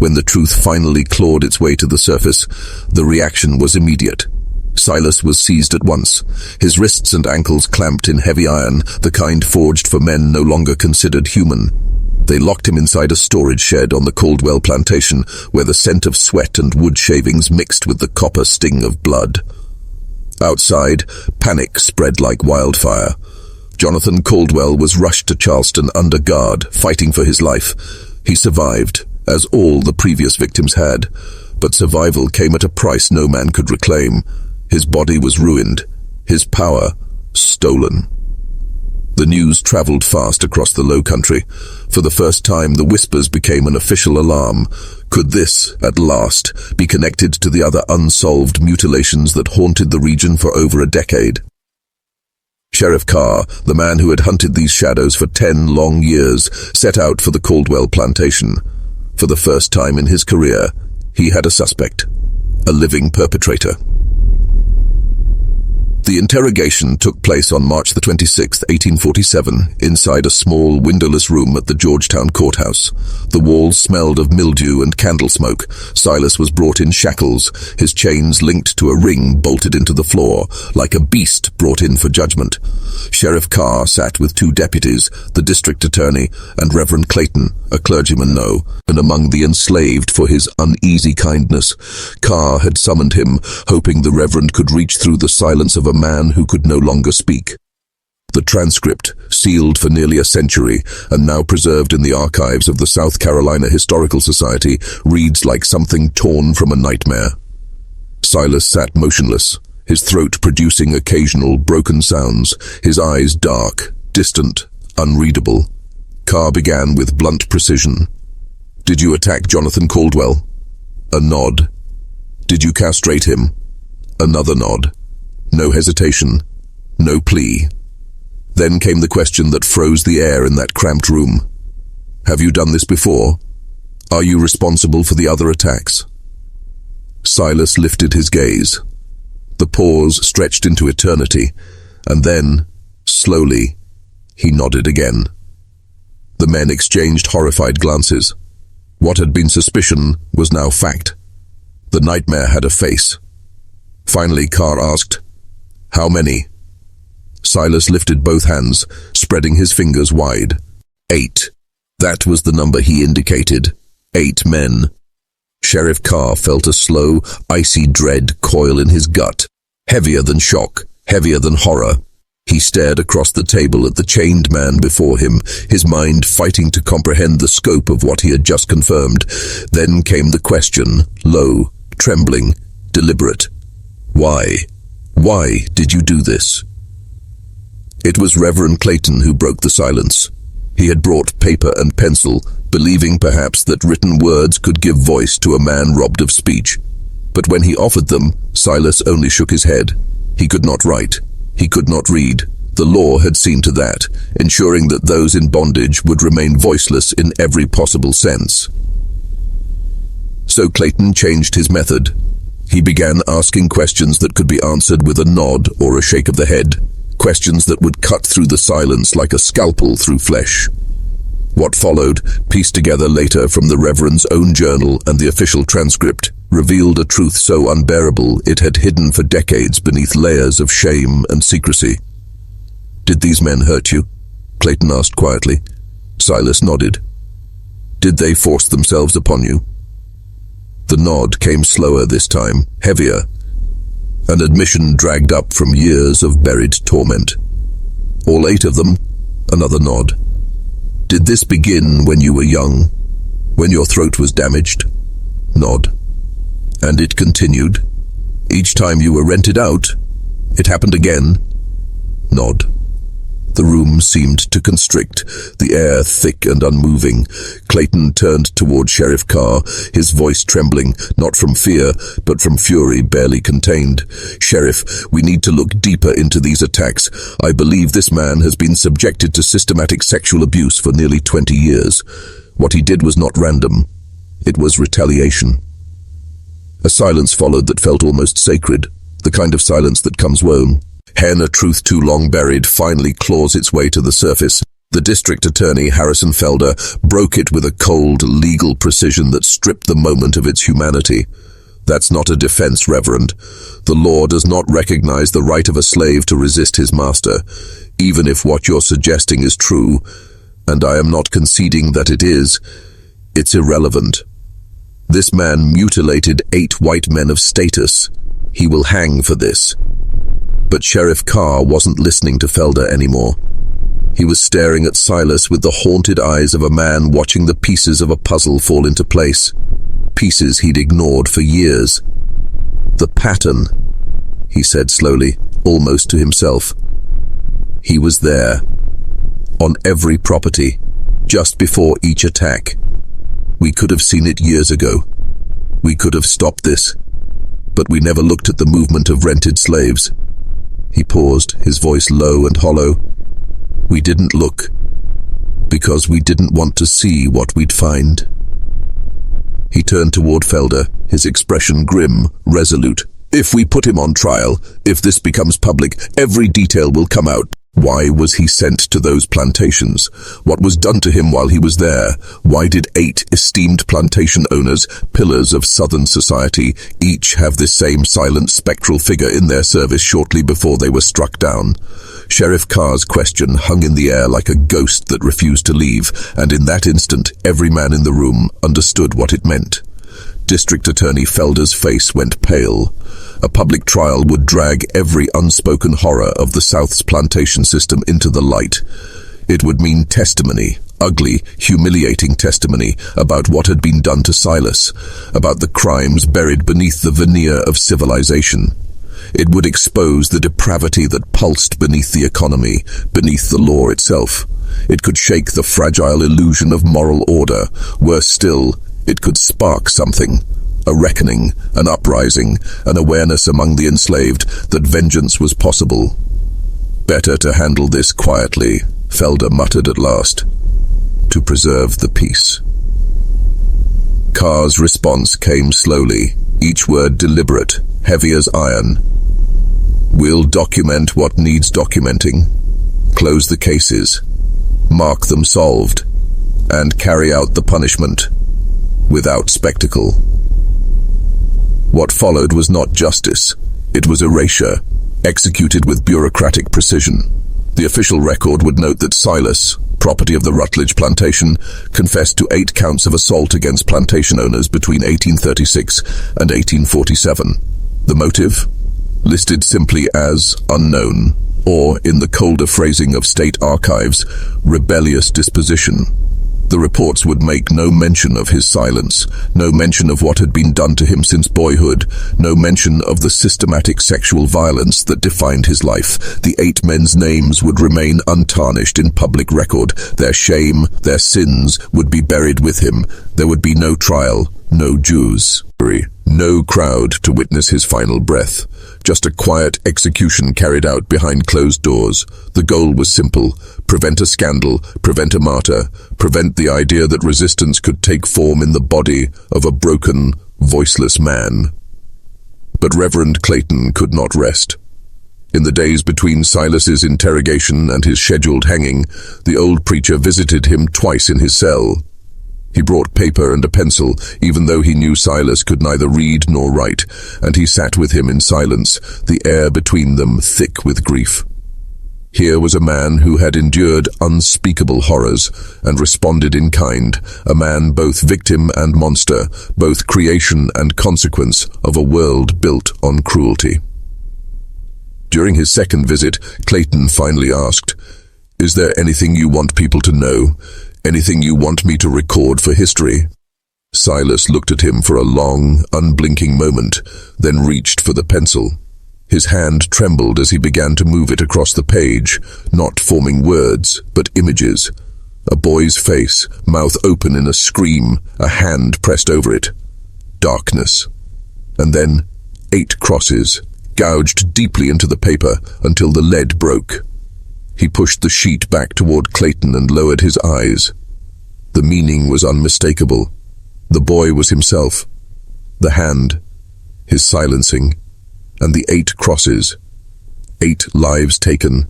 When the truth finally clawed its way to the surface, the reaction was immediate. Silas was seized at once, his wrists and ankles clamped in heavy iron, the kind forged for men no longer considered human. They locked him inside a storage shed on the Caldwell plantation, where the scent of sweat and wood shavings mixed with the copper sting of blood. Outside, panic spread like wildfire. Jonathan Caldwell was rushed to Charleston under guard, fighting for his life. He survived, as all the previous victims had, but survival came at a price no man could reclaim. His body was ruined, his power stolen. The news traveled fast across the Low Country. For the first time, the whispers became an official alarm. Could this, at last, be connected to the other unsolved mutilations that haunted the region for over a decade? Sheriff Carr, the man who had hunted these shadows for 10 long years, set out for the Caldwell plantation. For the first time in his career, he had a suspect, a living perpetrator. The interrogation took place on March the 26th, 1847, inside a small, windowless room at the Georgetown courthouse. The walls smelled of mildew and candle smoke. Silas was brought in shackles, his chains linked to a ring bolted into the floor, like a beast brought in for judgment. Sheriff Carr sat with 2 deputies, the district attorney and Reverend Clayton, a clergyman and among the enslaved for his uneasy kindness. Carr had summoned him, hoping the Reverend could reach through the silence of a man who could no longer speak. The transcript, sealed for nearly a century and now preserved in the archives of the South Carolina Historical Society, reads like something torn from a nightmare. Silas sat motionless, his throat producing occasional broken sounds, his eyes dark, distant, unreadable. Carr began with blunt precision. "Did you attack Jonathan Caldwell?" A nod. "Did you castrate him?" Another nod. No hesitation, no plea. Then came the question that froze the air in that cramped room. "Have you done this before? Are you responsible for the other attacks?" Silas lifted his gaze. The pause stretched into eternity, and then, slowly, he nodded again. The men exchanged horrified glances. What had been suspicion was now fact. The nightmare had a face. Finally, Carr asked, "How many?" Silas lifted both hands, spreading his fingers wide. 8. That was the number he indicated. 8 men. Sheriff Carr felt a slow, icy dread coil in his gut, heavier than shock, heavier than horror. He stared across the table at the chained man before him, his mind fighting to comprehend the scope of what he had just confirmed. Then came the question, low, trembling, deliberate. Why? Why did you do this? It was Reverend Clayton who broke the silence. He had brought paper and pencil, believing perhaps that written words could give voice to a man robbed of speech. But when he offered them, Silas only shook his head. He could not write. He could not read. The law had seen to that, ensuring that those in bondage would remain voiceless in every possible sense. So Clayton changed his method. He began asking questions that could be answered with a nod or a shake of the head, questions that would cut through the silence like a scalpel through flesh. What followed, pieced together later from the Reverend's own journal and the official transcript, revealed a truth so unbearable it had hidden for decades beneath layers of shame and secrecy. "Did these men hurt you?" Clayton asked quietly. Silas nodded. "Did they force themselves upon you?" The nod came slower this time, heavier, an admission dragged up from years of buried torment. "All 8 of them?" Another nod. "Did this begin when you were young, when your throat was damaged?" Nod. "And it continued? Each time you were rented out? It happened again?" Nod. The room seemed to constrict, the air thick and unmoving. Clayton turned toward Sheriff Carr, his voice trembling, not from fear, but from fury barely contained. "Sheriff, we need to look deeper into these attacks. I believe this man has been subjected to systematic sexual abuse for nearly 20 years. What he did was not random. It was retaliation." A silence followed that felt almost sacred, the kind of silence that comes when a truth too long buried finally claws its way to the surface. The district attorney, Harrison Felder, broke it with a cold, legal precision that stripped the moment of its humanity. "That's not a defense, Reverend. The law does not recognize the right of a slave to resist his master, even if what you're suggesting is true, and I am not conceding that it is. It's irrelevant. This man mutilated 8 white men of status. He will hang for this." But Sheriff Carr wasn't listening to Felder anymore. He was staring at Silas with the haunted eyes of a man watching the pieces of a puzzle fall into place. Pieces he'd ignored for years. "The pattern," he said slowly, almost to himself. "He was there. On every property. Just before each attack. We could have seen it years ago. We could have stopped this. But we never looked at the movement of rented slaves." He paused, his voice low and hollow. "We didn't look, because we didn't want to see what we'd find." He turned toward Felder, his expression grim, resolute. "If we put him on trial, if this becomes public, every detail will come out. Why was he sent to those plantations? What was done to him while he was there? Why did 8 esteemed plantation owners, pillars of Southern society, each have this same silent, spectral figure in their service shortly before they were struck down?" Sheriff Carr's question hung in the air like a ghost that refused to leave, and in that instant, every man in the room understood what it meant. District Attorney Felder's face went pale. A public trial would drag every unspoken horror of the South's plantation system into the light. It would mean testimony, ugly, humiliating testimony about what had been done to Silas, about the crimes buried beneath the veneer of civilization. It would expose the depravity that pulsed beneath the economy, beneath the law itself. It could shake the fragile illusion of moral order. Worse still, it could spark something. A reckoning, an uprising, an awareness among the enslaved that vengeance was possible. "Better to handle this quietly," Felder muttered at last, "to preserve the peace." Carr's response came slowly, each word deliberate, heavy as iron. "We'll document what needs documenting, close the cases, mark them solved, and carry out the punishment, without spectacle." What followed was not justice. It was erasure, executed with bureaucratic precision. The official record would note that Silas, property of the Rutledge Plantation, confessed to 8 counts of assault against plantation owners between 1836 and 1847. The motive? Listed simply as unknown, or, in the colder phrasing of state archives, rebellious disposition. The reports would make no mention of his silence, no mention of what had been done to him since boyhood, no mention of the systematic sexual violence that defined his life. The 8 men's names would remain untarnished in public record. Their shame, their sins would be buried with him. There would be no trial, no jury, no crowd to witness his final breath. Just a quiet execution carried out behind closed doors. The goal was simple: prevent a scandal, prevent a martyr, prevent the idea that resistance could take form in the body of a broken, voiceless man. But Reverend Clayton could not rest. In the days between Silas's interrogation and his scheduled hanging, the old preacher visited him twice in his cell. He brought paper and a pencil, even though he knew Silas could neither read nor write, and he sat with him in silence, the air between them thick with grief. Here was a man who had endured unspeakable horrors and responded in kind, a man both victim and monster, both creation and consequence of a world built on cruelty. During his second visit, Clayton finally asked, "Is there anything you want people to know? Anything you want me to record for history?" Silas looked at him for a long, unblinking moment, then reached for the pencil. His hand trembled as he began to move it across the page, not forming words, but images. A boy's face, mouth open in a scream, a hand pressed over it. Darkness. And then 8 crosses, gouged deeply into the paper until the lead broke. He pushed the sheet back toward Clayton and lowered his eyes. The meaning was unmistakable. The boy was himself. The hand, his silencing, and the 8 crosses. 8 lives taken.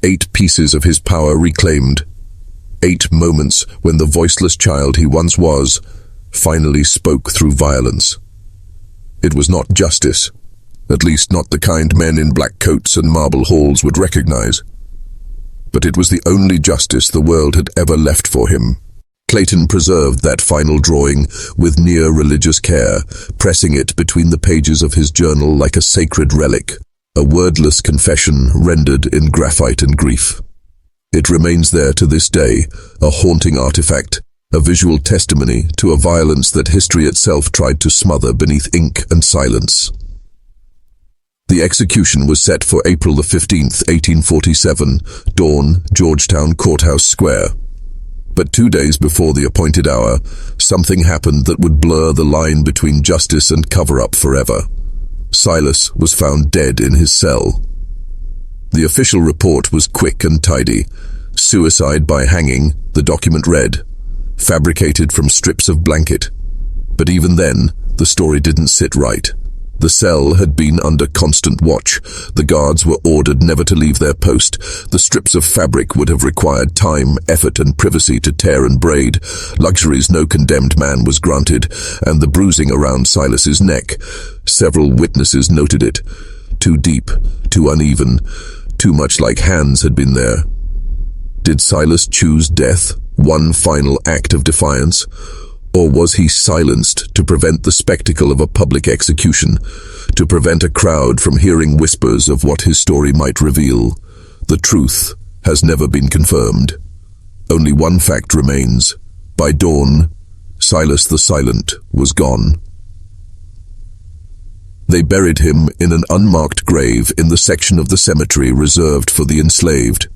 8 pieces of his power reclaimed. 8 moments when the voiceless child he once was finally spoke through violence. It was not justice, at least not the kind men in black coats and marble halls would recognize. But it was the only justice the world had ever left for him. Clayton preserved that final drawing with near religious care, pressing it between the pages of his journal like a sacred relic, a wordless confession rendered in graphite and grief. It remains there to this day, a haunting artifact, a visual testimony to a violence that history itself tried to smother beneath ink and silence. The execution was set for April the 15th, 1847, dawn, Georgetown Courthouse Square. But 2 days before the appointed hour, something happened that would blur the line between justice and cover-up forever. Silas was found dead in his cell. The official report was quick and tidy. Suicide by hanging, the document read, fabricated from strips of blanket. But even then, the story didn't sit right. The cell had been under constant watch. The guards were ordered never to leave their post. The strips of fabric would have required time, effort, and privacy to tear and braid, luxuries no condemned man was granted, and the bruising around Silas's neck. Several witnesses noted it. Too deep, too uneven, too much like hands had been there. Did Silas choose death, one final act of defiance? Or was he silenced to prevent the spectacle of a public execution, to prevent a crowd from hearing whispers of what his story might reveal? The truth has never been confirmed. Only one fact remains. By dawn, Silas the Silent was gone. They buried him in an unmarked grave in the section of the cemetery reserved for the enslaved.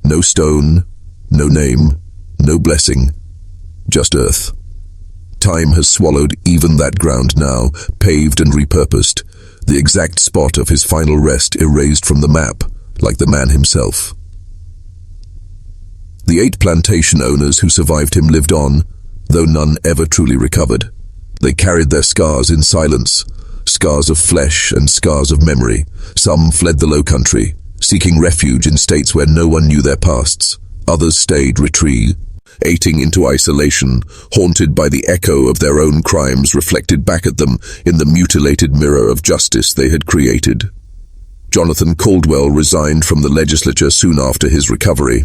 No stone, no name, no blessing, just earth. Time has swallowed even that ground now, paved and repurposed, the exact spot of his final rest erased from the map, like the man himself. The 8 plantation owners who survived him lived on, though none ever truly recovered. They carried their scars in silence, scars of flesh and scars of memory. Some fled the lowcountry, seeking refuge in states where no one knew their pasts. Others stayed retreating into isolation, haunted by the echo of their own crimes reflected back at them in the mutilated mirror of justice they had created. Jonathan Caldwell resigned from the legislature soon after his recovery.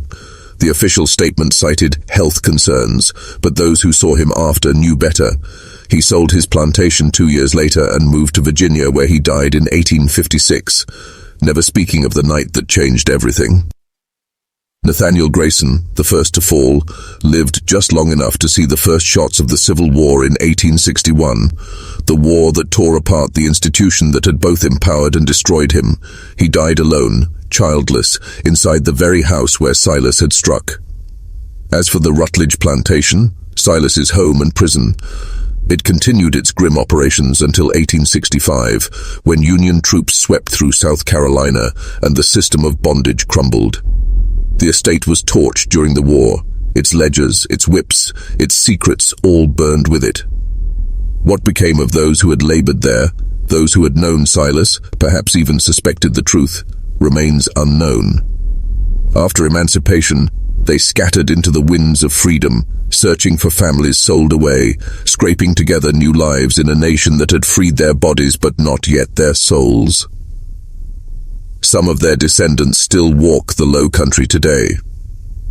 The official statement cited health concerns, but those who saw him after knew better. He sold his plantation 2 years later and moved to Virginia, where he died in 1856, never speaking of the night that changed everything. Nathaniel Grayson, the first to fall, lived just long enough to see the first shots of the Civil War in 1861, the war that tore apart the institution that had both empowered and destroyed him. He died alone, childless, inside the very house where Silas had struck. As for the Rutledge Plantation, Silas's home and prison, it continued its grim operations until 1865, when Union troops swept through South Carolina and the system of bondage crumbled. The estate was torched during the war, its ledgers, its whips, its secrets all burned with it. What became of those who had labored there, those who had known Silas, perhaps even suspected the truth, remains unknown. After emancipation, they scattered into the winds of freedom, searching for families sold away, scraping together new lives in a nation that had freed their bodies but not yet their souls. Some of their descendants still walk the low country today.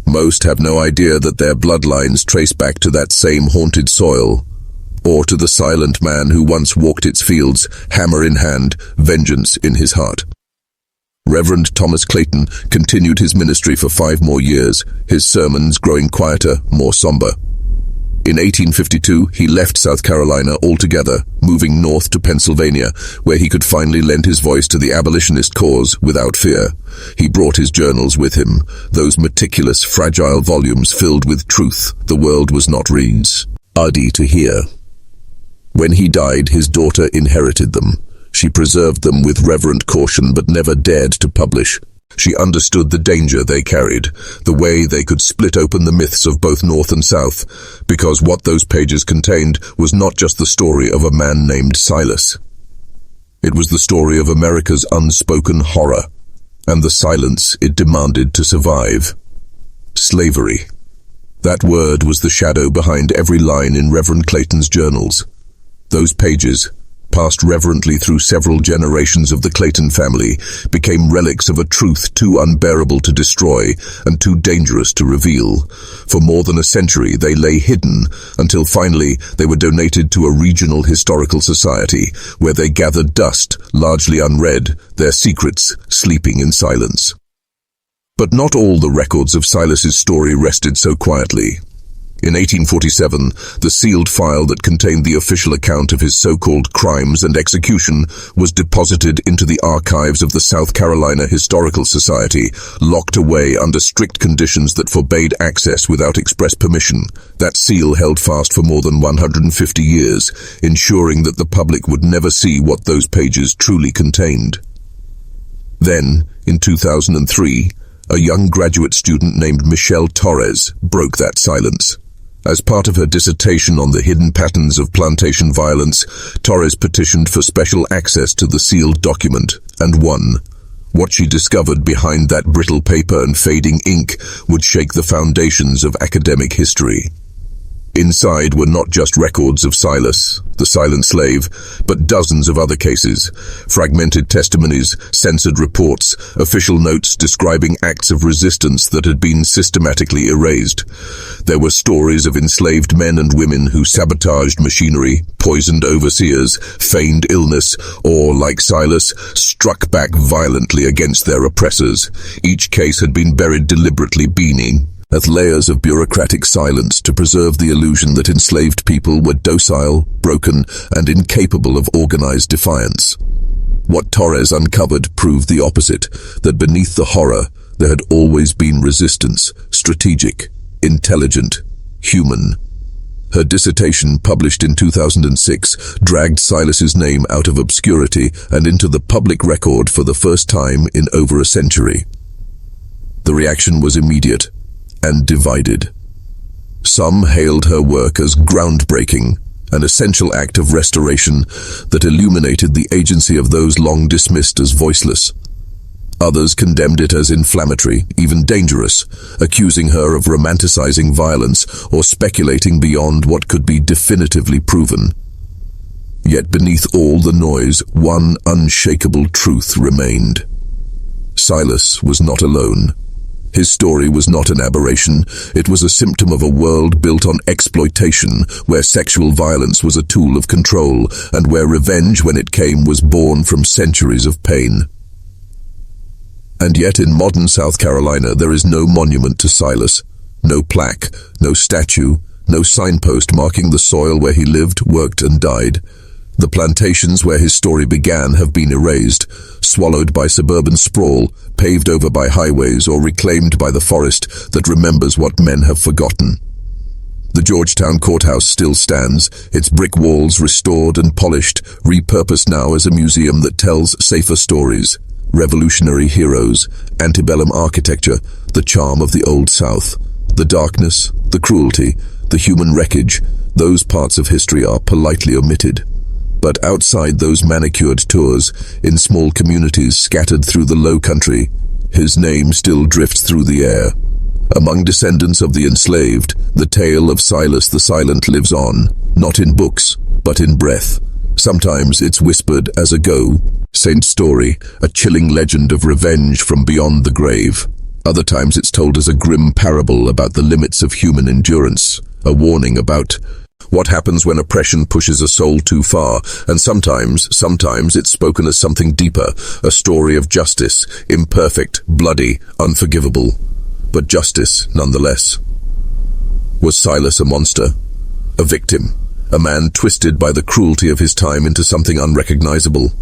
Most have no idea that their bloodlines trace back to that same haunted soil, or to the silent man who once walked its fields, hammer in hand, vengeance in his heart. Reverend Thomas Clayton continued his ministry for 5 more years, his sermons growing quieter, more somber. In 1852, he left South Carolina altogether, moving north to Pennsylvania, where he could finally lend his voice to the abolitionist cause without fear. He brought his journals with him, those meticulous, fragile volumes filled with truth the world was not ready to hear. When he died, his daughter inherited them. She preserved them with reverent caution but never dared to publish. She understood the danger they carried, the way they could split open the myths of both North and South, because what those pages contained was not just the story of a man named Silas. It was the story of America's unspoken horror, and the silence it demanded to survive. Slavery. That word was the shadow behind every line in Reverend Clayton's journals. Those pages, passed reverently through several generations of the Clayton family, became relics of a truth too unbearable to destroy and too dangerous to reveal. For more than a century they lay hidden, until finally they were donated to a regional historical society, where they gathered dust, largely unread, their secrets sleeping in silence. But not all the records of Silas's story rested so quietly. In 1847, the sealed file that contained the official account of his so-called crimes and execution was deposited into the archives of the South Carolina Historical Society, locked away under strict conditions that forbade access without express permission. That seal held fast for more than 150 years, ensuring that the public would never see what those pages truly contained. Then, in 2003, a young graduate student named Michelle Torres broke that silence. As part of her dissertation on the hidden patterns of plantation violence, Torres petitioned for special access to the sealed document, and won. What she discovered behind that brittle paper and fading ink would shake the foundations of academic history. Inside were not just records of Silas, the silent slave, but dozens of other cases, fragmented testimonies, censored reports, official notes describing acts of resistance that had been systematically erased. There were stories of enslaved men and women who sabotaged machinery, poisoned overseers, feigned illness, or, like Silas, struck back violently against their oppressors. Each case had been buried deliberately beneath layers of bureaucratic silence to preserve the illusion that enslaved people were docile, broken, and incapable of organized defiance. What Torres uncovered proved the opposite, that beneath the horror there had always been resistance, strategic, intelligent, human. Her dissertation, published in 2006, dragged Silas's name out of obscurity and into the public record for the first time in over a century. The reaction was immediate and divided. Some hailed her work as groundbreaking, an essential act of restoration that illuminated the agency of those long dismissed as voiceless. Others condemned it as inflammatory, even dangerous, accusing her of romanticizing violence or speculating beyond what could be definitively proven. Yet beneath all the noise, one unshakable truth remained. Silas was not alone. His story was not an aberration. It was a symptom of a world built on exploitation, where sexual violence was a tool of control, and where revenge, when it came, was born from centuries of pain. And yet in modern South Carolina there is no monument to Silas, no plaque, no statue, no signpost marking the soil where he lived, worked, and died. The plantations where his story began have been erased, swallowed by suburban sprawl, paved over by highways, or reclaimed by the forest that remembers what men have forgotten. The Georgetown courthouse still stands, its brick walls restored and polished, repurposed now as a museum that tells safer stories, revolutionary heroes, antebellum architecture, the charm of the Old South. The darkness, the cruelty, the human wreckage, those parts of history are politely omitted. But outside those manicured tours, in small communities scattered through the low country, his name still drifts through the air. Among descendants of the enslaved, the tale of Silas the Silent lives on, not in books, but in breath. Sometimes it's whispered as a saint story, a chilling legend of revenge from beyond the grave. Other times it's told as a grim parable about the limits of human endurance, a warning about what happens when oppression pushes a soul too far, and sometimes it's spoken as something deeper, a story of justice, imperfect, bloody, unforgivable, but justice nonetheless. Was Silas a monster? A victim? A man twisted by the cruelty of his time into something unrecognizable?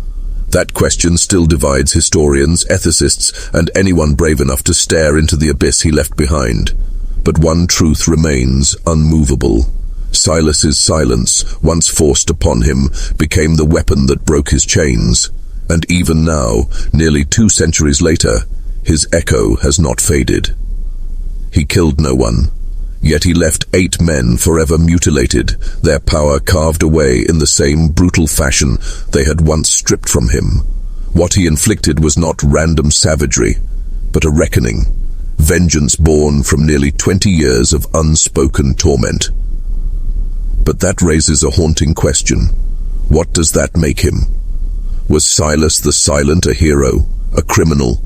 That question still divides historians, ethicists, and anyone brave enough to stare into the abyss he left behind. But one truth remains unmovable. Silas's silence, once forced upon him, became the weapon that broke his chains. And even now, nearly 2 centuries later, his echo has not faded. He killed no one, yet he left 8 men forever mutilated, their power carved away in the same brutal fashion they had once stripped from him. What he inflicted was not random savagery, but a reckoning, vengeance born from nearly 20 years of unspoken torment. But that raises a haunting question. What does that make him? Was Silas the Silent a hero, a criminal,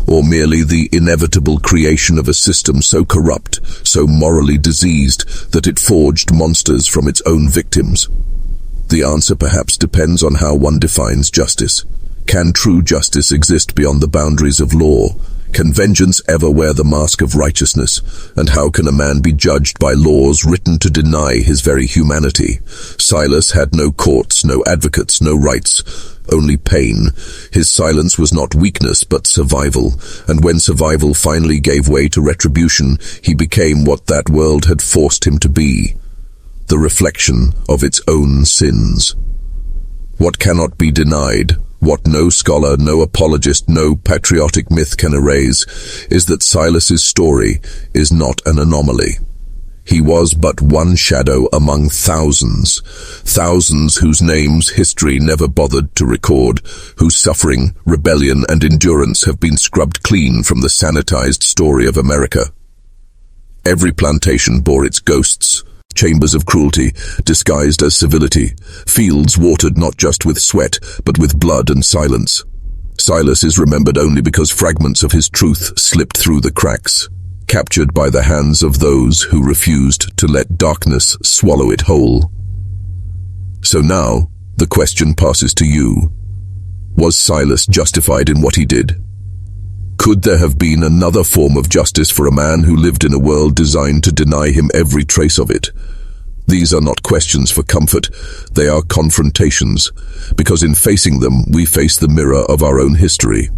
or merely the inevitable creation of a system so corrupt, so morally diseased, that it forged monsters from its own victims? The answer perhaps depends on how one defines justice. Can true justice exist beyond the boundaries of law? Can vengeance ever wear the mask of righteousness? And how can a man be judged by laws written to deny his very humanity? Silas had no courts, no advocates, no rights, only pain. His silence was not weakness, but survival. And when survival finally gave way to retribution, he became what that world had forced him to be, the reflection of its own sins. What cannot be denied, what no scholar, no apologist, no patriotic myth can erase, is that Silas's story is not an anomaly. He was but one shadow among thousands, thousands whose names history never bothered to record, whose suffering, rebellion, and endurance have been scrubbed clean from the sanitized story of America. Every plantation bore its ghosts, chambers of cruelty, disguised as civility, fields watered not just with sweat, but with blood and silence. Silas is remembered only because fragments of his truth slipped through the cracks, captured by the hands of those who refused to let darkness swallow it whole. So now, the question passes to you. Was Silas justified in what he did? Could there have been another form of justice for a man who lived in a world designed to deny him every trace of it? These are not questions for comfort, they are confrontations, because in facing them, we face the mirror of our own history.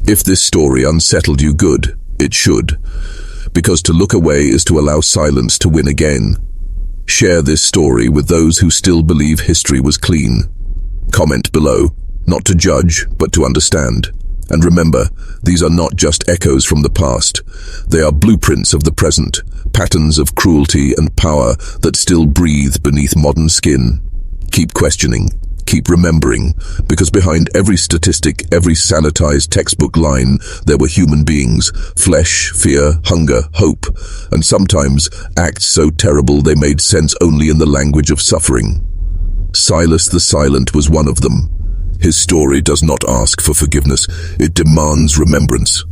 If this story unsettled you, good, it should, because to look away is to allow silence to win again. Share this story with those who still believe history was clean. Comment below, not to judge, but to understand. And remember, these are not just echoes from the past. They are blueprints of the present, patterns of cruelty and power that still breathe beneath modern skin. Keep questioning, keep remembering, because behind every statistic, every sanitized textbook line, there were human beings, flesh, fear, hunger, hope, and sometimes acts so terrible they made sense only in the language of suffering. Silas the Silent was one of them. His story does not ask for forgiveness, it demands remembrance.